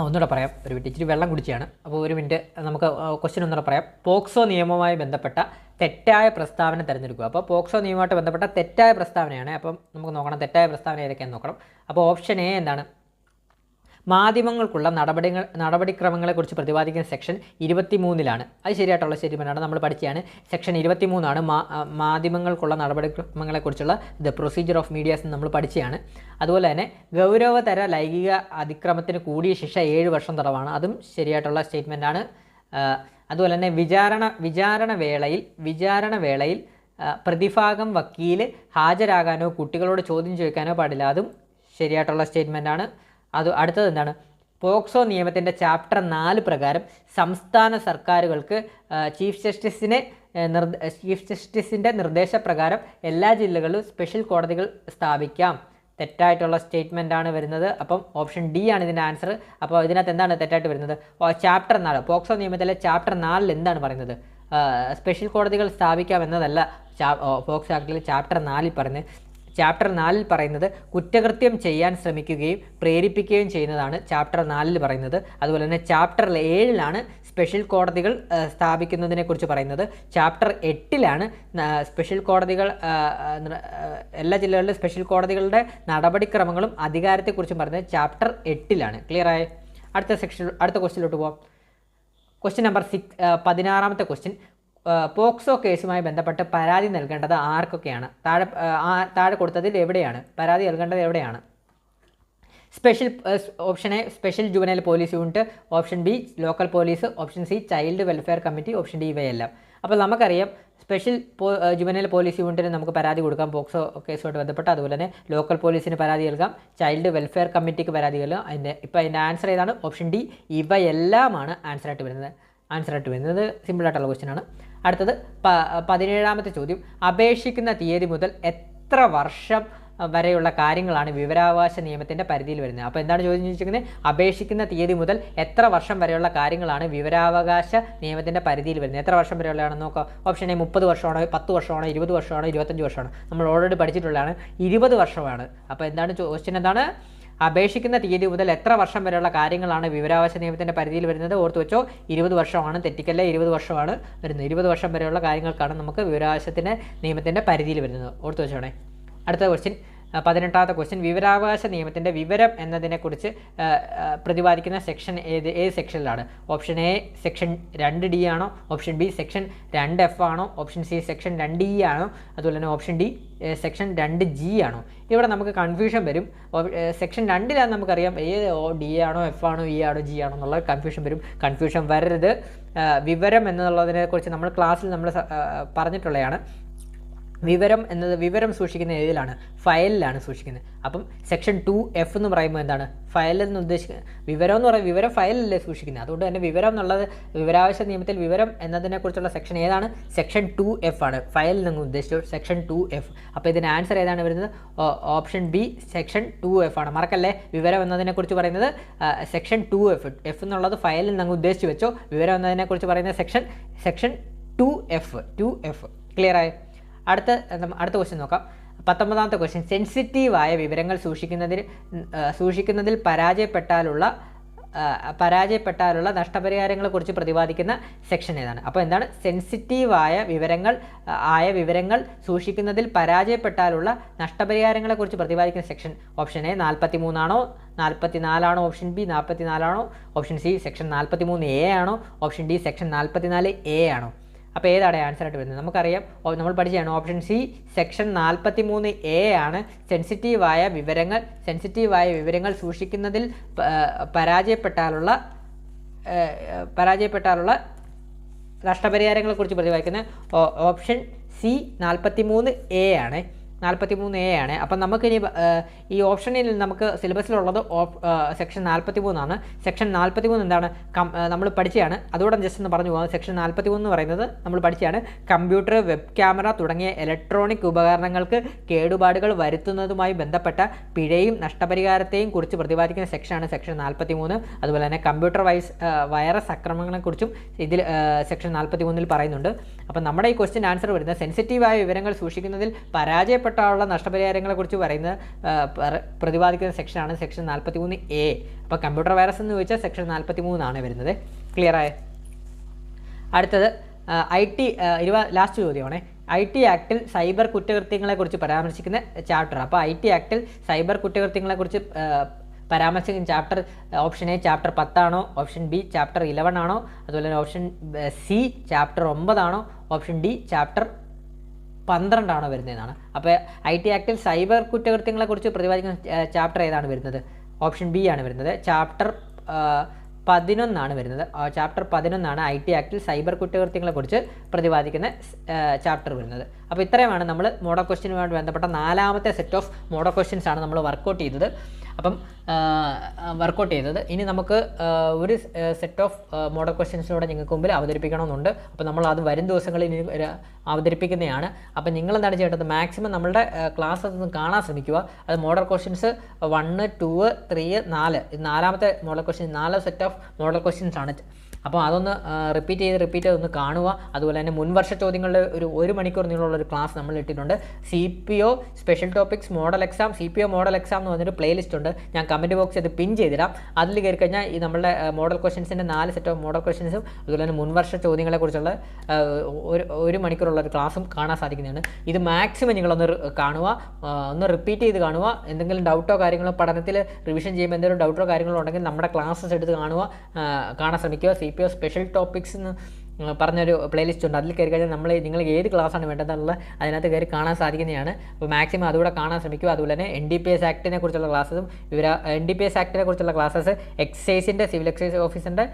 ഒന്നുകൂടെ പറയാം. ഒരു മിനിറ്റ്, ഇച്ചിരി വെള്ളം കുടിച്ചാണ്. അപ്പോൾ ഒരു മിനിറ്റ്, നമുക്ക് ക്വസ്റ്റ്യൻ ഒന്നുകൂടെ പറയാം. പോക്സോ നിയമവുമായി ബന്ധപ്പെട്ട തെറ്റായ പ്രസ്താവന തിരഞ്ഞെടുക്കുക. അപ്പോൾ പോക്സോ നിയമവുമായിട്ട് ബന്ധപ്പെട്ട തെറ്റായ പ്രസ്താവനയാണ്. അപ്പം നമുക്ക് നോക്കണം തെറ്റായ പ്രസ്താവന ഏതൊക്കെയാണെന്ന് നോക്കണം. അപ്പോൾ ഓപ്ഷൻ എ എന്താണ്? മാധ്യമങ്ങൾക്കുള്ള നടപടിക്രമങ്ങളെക്കുറിച്ച് പ്രതിപാദിക്കുന്ന സെക്ഷൻ 23 അത് ശരിയായിട്ടുള്ള സ്റ്റേറ്റ്മെൻറ്റാണ്, നമ്മൾ പഠിച്ചതാണ്. സെക്ഷൻ 23 മാധ്യമങ്ങൾക്കുള്ള നടപടിക്രമങ്ങളെക്കുറിച്ചുള്ള ദ പ്രൊസീജിയർ ഓഫ് മീഡിയാസ് നമ്മൾ പഠിച്ചതാണ്. അതുപോലെ തന്നെ ഗൗരവതര ലൈംഗിക അതിക്രമത്തിന് കൂടിയ ശിക്ഷ 7 വർഷം തടവാണ്, അതും ശരിയായിട്ടുള്ള സ്റ്റേറ്റ്മെൻറ്റാണ്. അതുപോലെ തന്നെ വിചാരണ വേളയിൽ പ്രതിഭാഗം വക്കീൽ ഹാജരാകാനോ കുട്ടികളോട് ചോദ്യം ചോദിക്കാനോ പാടില്ല. അതും ശരിയായിട്ടുള്ള സ്റ്റേറ്റ്മെൻറ്റാണ്. അടുത്തത് എന്താണ്? പോക്സോ നിയമത്തിൻ്റെ ചാപ്റ്റർ 4 പ്രകാരം സംസ്ഥാന സർക്കാരുകൾക്ക് ചീഫ് ജസ്റ്റിസിൻ്റെ നിർദ്ദേശപ്രകാരം എല്ലാ ജില്ലകളിലും സ്പെഷ്യൽ കോടതികൾ സ്ഥാപിക്കാം. തെറ്റായിട്ടുള്ള സ്റ്റേറ്റ്മെൻ്റ് ആണ് വരുന്നത്. അപ്പം ഓപ്ഷൻ ഡി ആണ് ഇതിൻ്റെ ആൻസർ. അപ്പോൾ ഇതിനകത്ത് എന്താണ് തെറ്റായിട്ട് വരുന്നത്? ചാപ്റ്റർ 4 പോക്സോ നിയമത്തിലെ ചാപ്റ്റർ 4 എന്താണ് പറയുന്നത്? സ്പെഷ്യൽ കോടതികൾ സ്ഥാപിക്കാം എന്നതല്ല പോക്സോ ആക്ടിൽ ചാപ്റ്റർ 4 പറയുന്നത്. ചാപ്റ്റർ 4 പറയുന്നത് കുറ്റകൃത്യം ചെയ്യാൻ ശ്രമിക്കുകയും പ്രേരിപ്പിക്കുകയും ചെയ്യുന്നതാണ് ചാപ്റ്റർ 4 പറയുന്നത്. അതുപോലെ തന്നെ ചാപ്റ്റർ 7 സ്പെഷ്യൽ കോടതികൾ സ്ഥാപിക്കുന്നതിനെക്കുറിച്ച് പറയുന്നത്. ചാപ്റ്റർ 8 സ്പെഷ്യൽ കോടതികൾ എല്ലാ ജില്ലകളിലും സ്പെഷ്യൽ കോടതികളുടെ നടപടിക്രമങ്ങളും അധികാരത്തെക്കുറിച്ചും പറയുന്നത് ചാപ്റ്റർ 8 ക്ലിയറായി? അടുത്ത ക്വസ്റ്റ്യനിലോട്ട് പോകാം. ക്വസ്റ്റ്യൻ നമ്പർ 16ാമത്തെ ക്വസ്റ്റ്യൻ. പോക്സോ കേസുമായി ബന്ധപ്പെട്ട് പരാതി നൽകേണ്ടത് ആർക്കൊക്കെയാണ്? താഴെ കൊടുത്തതിൽ എവിടെയാണ് പരാതി നൽകേണ്ടത്? എവിടെയാണ്? Option A special juvenile police unit, option B local police, option C child welfare committee, option D ഇവയെല്ലാം. അപ്പോൾ നമുക്കറിയാം സ്പെഷ്യൽ ജുവനൈൽ പോലീസ് യൂണിറ്റിന് നമുക്ക് പരാതി കൊടുക്കാം പോക്സോ കേസുമായിട്ട് ബന്ധപ്പെട്ട്. അതുപോലെ തന്നെ ലോക്കൽ പോലീസിന് പരാതി നൽകാം, ചൈൽഡ് വെൽഫെയർ കമ്മിറ്റിക്ക് പരാതി നൽകാം. അതിൻ്റെ ആൻസർ ഏതാണ്? ഓപ്ഷൻ ഡി ഇവയെല്ലാമാണ് ആൻസറായിട്ട് വരുന്നത്. സിമ്പിളായിട്ടുള്ള ക്വസ്റ്റ്യനാണ്. അടുത്തത് 17ാമത്തെ ചോദ്യം. അപേക്ഷിക്കുന്ന തീയതി മുതൽ എത്ര വർഷം വരെയുള്ള കാര്യങ്ങളാണ് വിവരാവകാശ നിയമത്തിൻ്റെ പരിധിയിൽ വരുന്നത്? അപ്പോൾ എന്താണ് ചോദ്യം ചോദിച്ചിരിക്കുന്നത്? അപേക്ഷിക്കുന്ന തീയതി മുതൽ എത്ര വർഷം വരെയുള്ള കാര്യങ്ങളാണ് വിവരാവകാശ നിയമത്തിൻ്റെ പരിധിയിൽ വരുന്നത്? എത്ര വർഷം വരെയുള്ളതാണെന്ന് നോക്കാം. Option A 30 വർഷമാണോ, 10 വർഷമാണോ, 20 വർഷമാണോ, 25 വർഷമാണോ? നമ്മൾ ഓൾറെഡി പഠിച്ചിട്ടുള്ളതാണ് 20 വർഷമാണ്. അപ്പോൾ എന്താണ് ക്വസ്റ്റ്യൻ? എന്താണ്? അപേക്ഷിക്കുന്ന തീയതി മുതൽ എത്ര വർഷം വരെയുള്ള കാര്യങ്ങളാണ് വിവരാവകാശ നിയമത്തിൻ്റെ പരിധിയിൽ വരുന്നത്? ഓർത്ത് വെച്ചോ, 20 വർഷമാണ്. തെറ്റിക്കല്ലേ, 20 വർഷമാണ് വരുന്നത്. 20 വർഷം വരെയുള്ള കാര്യങ്ങൾക്കാണ് നമുക്ക് വിവരാവകാശത്തിൻ്റെ നിയമത്തിൻ്റെ പരിധിയിൽ വരുന്നത്. ഓർത്ത് വെച്ചോണേ. അടുത്ത ക്വസ്റ്റ്യൻ 18ാമത്തെ ക്വസ്റ്റ്യൻ. വിവരാവകാശ നിയമത്തിൻ്റെ വിവരം എന്നതിനെക്കുറിച്ച് പ്രതിപാദിക്കുന്ന സെക്ഷൻ ഏത് സെക്ഷനിലാണ്? ഓപ്ഷൻ എ സെക്ഷൻ 2D ആണോ, ഓപ്ഷൻ ബി സെക്ഷൻ 2F ആണോ, ഓപ്ഷൻ സി സെക്ഷൻ 2E ആണോ, അതുപോലെ തന്നെ ഓപ്ഷൻ ഡി സെക്ഷൻ 2G ആണോ? ഇവിടെ നമുക്ക് കൺഫ്യൂഷൻ വരും. സെക്ഷൻ 2 നമുക്കറിയാം ഏത് ഡി ആണോ, എഫ് ആണോ, ഇ ആണോ, ജി ആണോ എന്നുള്ള കൺഫ്യൂഷൻ വരും. കൺഫ്യൂഷൻ വരരുത്. വിവരം എന്നുള്ളതിനെക്കുറിച്ച് നമ്മൾ ക്ലാസ്സിൽ പറഞ്ഞിട്ടുള്ളതാണ്. വിവരം സൂക്ഷിക്കുന്ന ഏതിലാണ്? ഫയലിലാണ് സൂക്ഷിക്കുന്നത്. അപ്പം സെക്ഷൻ 2F എന്ന് പറയുമ്പോൾ എന്താണ്? ഫയലിൽ നിന്ന് ഉദ്ദേശിക്കുന്നത് വിവരം എന്ന് പറയുന്നത് വിവരം ഫയലിലല്ലേ സൂക്ഷിക്കുന്നത്. അതുകൊണ്ട് തന്നെ വിവരം എന്നുള്ളത് വിവരാവകാശ നിയമത്തിൽ വിവരം എന്നതിനെക്കുറിച്ചുള്ള സെക്ഷൻ ഏതാണ്? സെക്ഷൻ 2F ആണ്. ഫയലിൽ നിന്ന് ഉദ്ദേശിച്ചു സെക്ഷൻ 2F. അപ്പോൾ ഇതിന് ആൻസർ ഏതാണ് വരുന്നത്? ഓപ്ഷൻ ബി സെക്ഷൻ 2F ആണ്. മറക്കല്ലേ, വിവരം എന്നതിനെക്കുറിച്ച് പറയുന്നത് സെക്ഷൻ 2F. എഫ് എന്നുള്ളത് ഫയലിൽ നിന്ന് ഉദ്ദേശിച്ച് വെച്ചോ. വിവരം എന്നതിനെക്കുറിച്ച് പറയുന്നത് സെക്ഷൻ 2F. ക്ലിയറായി? അടുത്ത ക്വസ്റ്റ്യൻ നോക്കാം. 19ാമത്തെ ക്വസ്റ്റ്യൻ. സെൻസിറ്റീവായ വിവരങ്ങൾ സൂക്ഷിക്കുന്നതിൽ പരാജയപ്പെട്ടാലുള്ള നഷ്ടപരിഹാരങ്ങളെക്കുറിച്ച് പ്രതിപാദിക്കുന്ന സെക്ഷൻ ഏതാണ്? അപ്പോൾ എന്താണ്? സെൻസിറ്റീവായ വിവരങ്ങൾ സൂക്ഷിക്കുന്നതിൽ പരാജയപ്പെട്ടാലുള്ള നഷ്ടപരിഹാരങ്ങളെക്കുറിച്ച് പ്രതിപാദിക്കുന്ന സെക്ഷൻ. ഓപ്ഷൻ എ 43 ആണോ, 44 ആണോ, ഓപ്ഷൻ ബി 44 ആണോ, ഓപ്ഷൻ സി സെക്ഷൻ 43A ആണോ, ഓപ്ഷൻ ഡി സെക്ഷൻ 44A ആണോ? അപ്പോൾ ഏതാണ് ആൻസർ ആയിട്ട് വരുന്നത്? നമുക്കറിയാം, നമ്മൾ പഠിച്ചതാണ് ഓപ്ഷൻ സി സെക്ഷൻ 43A ആണ്. സെൻസിറ്റീവായ വിവരങ്ങൾ സൂക്ഷിക്കുന്നതിൽ പരാജയപ്പെട്ടാലുള്ള നഷ്ടപരിഹാരങ്ങളെക്കുറിച്ച് പ്രതിപാദിക്കുന്ന ഓപ്ഷൻ സി 43A ആണ്. 43A ആണ്. അപ്പം നമുക്കിനി ഈ ഓപ്ഷനിൽ നമുക്ക് സിലബസിലുള്ളത് സെക്ഷൻ 43 ആണ്. സെക്ഷൻ 43 എന്താണ്? നമ്മൾ പഠിച്ചതാണ്. അതുകൂടെ ജസ്റ്റ് ഒന്ന് പറഞ്ഞു പോകാം. സെക്ഷൻ 43 എന്ന് പറയുന്നത് നമ്മൾ പഠിച്ചതാണ്. കമ്പ്യൂട്ടർ, വെബ് ക്യാമറ തുടങ്ങിയ ഇലക്ട്രോണിക് ഉപകരണങ്ങൾക്ക് കേടുപാടുകൾ വരുത്തുന്നതുമായി ബന്ധപ്പെട്ട പിഴയും നഷ്ടപരിഹാരത്തെയും കുറിച്ച് പ്രതിപാദിക്കുന്ന സെക്ഷനാണ് സെക്ഷൻ 43. അതുപോലെ തന്നെ കമ്പ്യൂട്ടർ വൈറസ് ആക്രമണങ്ങളെക്കുറിച്ചും ഇതിൽ സെക്ഷൻ 43 പറയുന്നുണ്ട്. അപ്പം നമ്മുടെ ഈ ക്വസ്റ്റ്യൻ ആൻസർ വരുന്നത് സെൻസിറ്റീവായ വിവരങ്ങൾ സൂക്ഷിക്കുന്നതിൽ പരാജയപ്പെട്ടുള്ള നഷ്ടപരിഹാരങ്ങളെക്കുറിച്ച് പ്രതിപാദിക്കുന്ന സെക്ഷനാണ് സെക്ഷൻ 43A. അപ്പോൾ കമ്പ്യൂട്ടർ വൈറസ് എന്ന് ചോദിച്ചാൽ സെക്ഷൻ 43 ആണ് വരുന്നത്. ക്ലിയറായ? അടുത്തത് ലാസ്റ്റ് ചോദ്യമാണ്. IT ആക്ടിൽ സൈബർ കുറ്റകൃത്യങ്ങളെക്കുറിച്ച് പരാമർശിക്കുന്ന ചാപ്റ്റർ. അപ്പോൾ IT ആക്ടിൽ സൈബർ കുറ്റകൃത്യങ്ങളെക്കുറിച്ച് പരാമർശിക്കുന്ന ചാപ്റ്റർ ഓപ്ഷൻ എ ചാപ്റ്റർ 10 ആണോ, ഓപ്ഷൻ ബി ചാപ്റ്റർ 11 ആണോ, അതുപോലെ തന്നെ ഓപ്ഷൻ സി ചാപ്റ്റർ 9 ആണോ, ഓപ്ഷൻ ഡി ചാപ്റ്റർ 12 ആണോ വരുന്നതെന്നാണ്. അപ്പോൾ IT ആക്ടിൽ സൈബർ കുറ്റകൃത്യങ്ങളെക്കുറിച്ച് പ്രതിപാദിക്കുന്ന ചാപ്റ്റർ ഏതാണ് വരുന്നത്? ഓപ്ഷൻ ബി ആണ് വരുന്നത്. ചാപ്റ്റർ 11 വരുന്നത്. ചാപ്റ്റർ 11 IT ആക്ടിൽ സൈബർ കുറ്റകൃത്യങ്ങളെക്കുറിച്ച് പ്രതിപാദിക്കുന്ന ചാപ്റ്റർ വരുന്നത്. അപ്പോൾ ഇത്രയുമാണ് നമ്മൾ മോഡൽ ക്വസ്റ്റ്യനുമായിട്ട് ബന്ധപ്പെട്ട 4ാമത്തെ സെറ്റ് ഓഫ് മോഡൽ ക്വസ്റ്റ്യൻസ് ആണ് നമ്മൾ വർക്കൗട്ട് ചെയ്തത്. ഇനി നമുക്ക് ഒരു സെറ്റ് ഓഫ് മോഡൽ ക്വസ്റ്റ്യൻസിലൂടെ നിങ്ങൾക്ക് മുമ്പിൽ അവതരിപ്പിക്കണമെന്നുണ്ട്. അപ്പോൾ നമ്മൾ അത് വരും ദിവസങ്ങളിൽ ഇനി അവതരിപ്പിക്കുന്നതാണ്. അപ്പോൾ നിങ്ങളെന്താണ് ചെയ്യേണ്ടത്, മാക്സിമം നമ്മളുടെ ക്ലാസ് ഒന്ന് കാണാൻ ശ്രമിക്കുക. അത് മോഡൽ ക്വസ്റ്റ്യൻസ് 1, 2, 3, 4 ഇത് 4ാമത്തെ model question, 4 set of model questions ആണ്. അപ്പോൾ അതൊന്ന് റിപ്പീറ്റ് ചെയ്ത് ഒന്ന് കാണുക. അതുപോലെ തന്നെ മുൻവർഷ ചോദ്യങ്ങളുടെ ഒരു 1 മണിക്കൂർ നീളമുള്ളൊരു ക്ലാസ് നമ്മൾ ഇട്ടിട്ടുണ്ട്. CPO special topics model exam, CPO model exam എന്ന് പറഞ്ഞൊരു പ്ലേലിസ്റ്റ് ഉണ്ട്. ഞാൻ കമൻറ്റ് ബോക്സിൽ അത് പിൻ ചെയ്തിടാം. അതിൽ കയറി കഴിഞ്ഞാൽ ഈ നമ്മുടെ മോഡൽ ക്വസ്റ്റ്യൻസിൻ്റെ 4 സെറ്റ് ഓഫ് മോഡൽ ക്വസ്റ്റ്യൻസും അതുപോലെ തന്നെ മുൻവർഷ ചോദ്യങ്ങളെക്കുറിച്ചുള്ള 1 മണിക്കൂറുള്ള ഒരു ക്ലാസ്സും കാണാൻ സാധിക്കുന്നതാണ്. ഇത് മാക്സിമം നിങ്ങളൊന്ന് കാണുക, ഒന്ന് റിപ്പീറ്റ് ചെയ്ത് കാണുക. എന്തെങ്കിലും ഡൗട്ടോ കാര്യങ്ങളോ പഠനത്തിൽ റിവിഷൻ ചെയ്യുമ്പോൾ എന്തെങ്കിലും ഡൗട്ടോ കാര്യങ്ങളോ ഉണ്ടെങ്കിൽ നമ്മുടെ ക്ലാസ്സസ് എടുത്ത് കാണാൻ ശ്രമിക്കുക. CPO സ്പെഷ്യൽ ടോപ്പിക്സ് എന്ന് പറഞ്ഞൊരു പ്ലേലിസ്റ്റ് ഉണ്ട്. അതിൽ കയറി കഴിഞ്ഞാൽ നിങ്ങൾ ഏത് ക്ലാസ്സാണ് വേണ്ടതെന്നുള്ളത് അതിനകത്ത് കയറി കാണാൻ സാധിക്കുന്നതാണ്. അപ്പോൾ മാക്സിമം അതുകൂടെ കാണാൻ ശ്രമിക്കുക. അതുപോലെ തന്നെ NDPS ആക്ടിനെ കുറിച്ചുള്ള ക്ലാസ്സും NDPS ആക്ടിനെ കുറിച്ചുള്ള ക്ലാസ്സസ് എക്സൈസിൻ്റെ സിവിൽ എക്സൈസ് ഓഫീസിൻ്റെ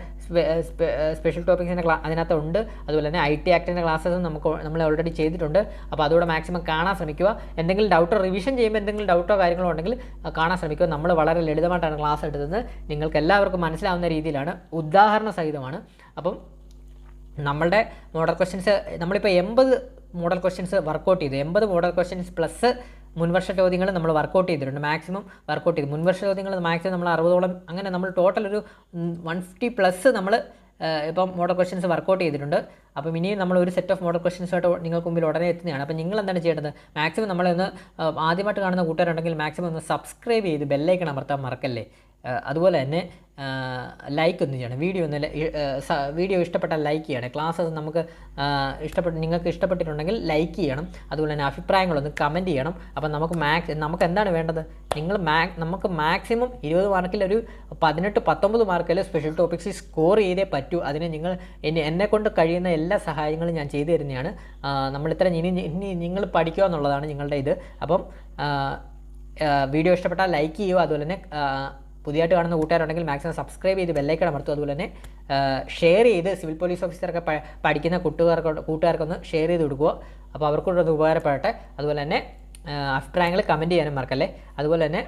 സ്പെഷ്യൽ ടോപ്പിക്സിൻ്റെ അതിനകത്ത് ഉണ്ട്. അതുപോലെ തന്നെ IT ആക്ടിൻ്റെ ക്ലാസ്സസും നമ്മൾ ഓൾറെഡി ചെയ്തിട്ടുണ്ട്. അപ്പോൾ അതുകൂടെ മാക്സിമം കാണാൻ ശ്രമിക്കുക. എന്തെങ്കിലും ഡൗട്ടോ റിവിഷൻ ചെയ്യുമ്പോൾ എന്തെങ്കിലും ഡൗട്ടോ കാര്യങ്ങളോ ഉണ്ടെങ്കിൽ കാണാൻ ശ്രമിക്കുക. നമ്മൾ വളരെ ലളിതമായിട്ടാണ് ക്ലാസ് എടുത്തത്. നിങ്ങൾക്ക് എല്ലാവർക്കും മനസ്സിലാവുന്ന രീതിയിലാണ്, ഉദാഹരണ സഹിതമാണ്. അപ്പം നമ്മളുടെ മോഡൽ ക്വസ്റ്റ്യൻസ് നമ്മളിപ്പോൾ 80 മോഡൽ ക്വസ്റ്റ്യൻസ് വർക്കൗട്ട് ചെയ്തു. 80 മോഡൽ ക്വസ്റ്റ്യൻസ് പ്ലസ് മുൻവർഷ ചോദ്യങ്ങൾ നമ്മൾ വർക്കൗട്ട് ചെയ്തിട്ടുണ്ട്. മാക്സിമം വർക്കൗട്ട് ചെയ്തു. മുൻവർഷ ചോദ്യങ്ങൾ മാക്സിമം നമ്മൾ 60ഓളം, അങ്ങനെ നമ്മൾ ടോട്ടൽ ഒരു 150+ നമ്മൾ ഇപ്പം മോഡൽ ക്വസ്റ്റ്യൻസ് വർക്കൗട്ട് ചെയ്തിട്ടുണ്ട്. അപ്പം ഇനിയും നമ്മൾ ഒരു സെറ്റ് ഓഫ് മോഡൽ ക്വസ്റ്റ്യൻസായിട്ട് നിങ്ങൾക്ക് മുമ്പിൽ ഉടനെ എത്തുന്നതാണ്. അപ്പം നിങ്ങൾ എന്താണ് ചെയ്യേണ്ടത്, മാക്സിമം നമ്മളൊന്ന് ആദ്യമായിട്ട് കാണുന്ന കൂട്ടുകാരുണ്ടെങ്കിൽ മാക്സിമം ഒന്ന് സബ്സ്ക്രൈബ് ചെയ്ത് ബെല്ലൈക്കൺ അമർത്താൻ മറക്കല്ലേ. അതുപോലെ തന്നെ ലൈക്ക് ഒന്ന് ചെയ്യണം. വീഡിയോ ഇഷ്ടപ്പെട്ടാൽ ലൈക്ക് ചെയ്യണം. ക്ലാസ് നമുക്ക് നിങ്ങൾക്ക് ഇഷ്ടപ്പെട്ടിട്ടുണ്ടെങ്കിൽ ലൈക്ക് ചെയ്യണം. അതുപോലെ തന്നെ അഭിപ്രായങ്ങളൊന്ന് കമൻറ്റ് ചെയ്യണം. അപ്പം നമുക്ക് എന്താണ് വേണ്ടത്, നമുക്ക് മാക്സിമം 20 മാർക്കിൽ ഒരു 18-19 മാർക്കിൽ സ്പെഷ്യൽ ടോപ്പിക്സ് സ്കോർ ചെയ്തേ പറ്റൂ. അതിന് എന്നെക്കൊണ്ട് കഴിയുന്ന എല്ലാ സഹായങ്ങളും ഞാൻ ചെയ്തു തരുന്നതാണ്. നമ്മളിത്ര ഇനി നിങ്ങൾ പഠിക്കുക എന്നുള്ളതാണ് നിങ്ങളുടെ ഇത്. അപ്പം വീഡിയോ ഇഷ്ടപ്പെട്ടാൽ ലൈക്ക് ചെയ്യുക. അതുപോലെ തന്നെ പുതിയതായിട്ട് കാണുന്ന കൂട്ടുകാരുണ്ടെങ്കിൽ മാക്സിമം സബ്സ്ക്രൈബ് ചെയ്ത് ബെല്ലൈക്കൺ അമർത്തുക. അതുപോലെ തന്നെ ഷെയർ ചെയ്ത് സിവിൽ പോലീസ് ഓഫീസറൊക്കെ പഠിക്കുന്ന കൂട്ടുകാർക്കൊന്ന് ഷെയർ ചെയ്ത് കൊടുക്കുക. അപ്പോൾ അവർക്കൊന്ന് ഉപകാരപ്പെടട്ടെ. അതുപോലെ തന്നെ അഭിപ്രായങ്ങൾ കമൻറ്റ് ചെയ്യാനും മറക്കല്ലേ. അതുപോലെ തന്നെ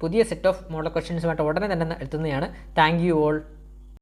പുതിയ സെറ്റ് ഓഫ് മോഡൽ ക്വസ്റ്റ്യൻസുമായിട്ട് ഉടനെ തന്നെ എത്തുന്നതാണ്. Thank you all.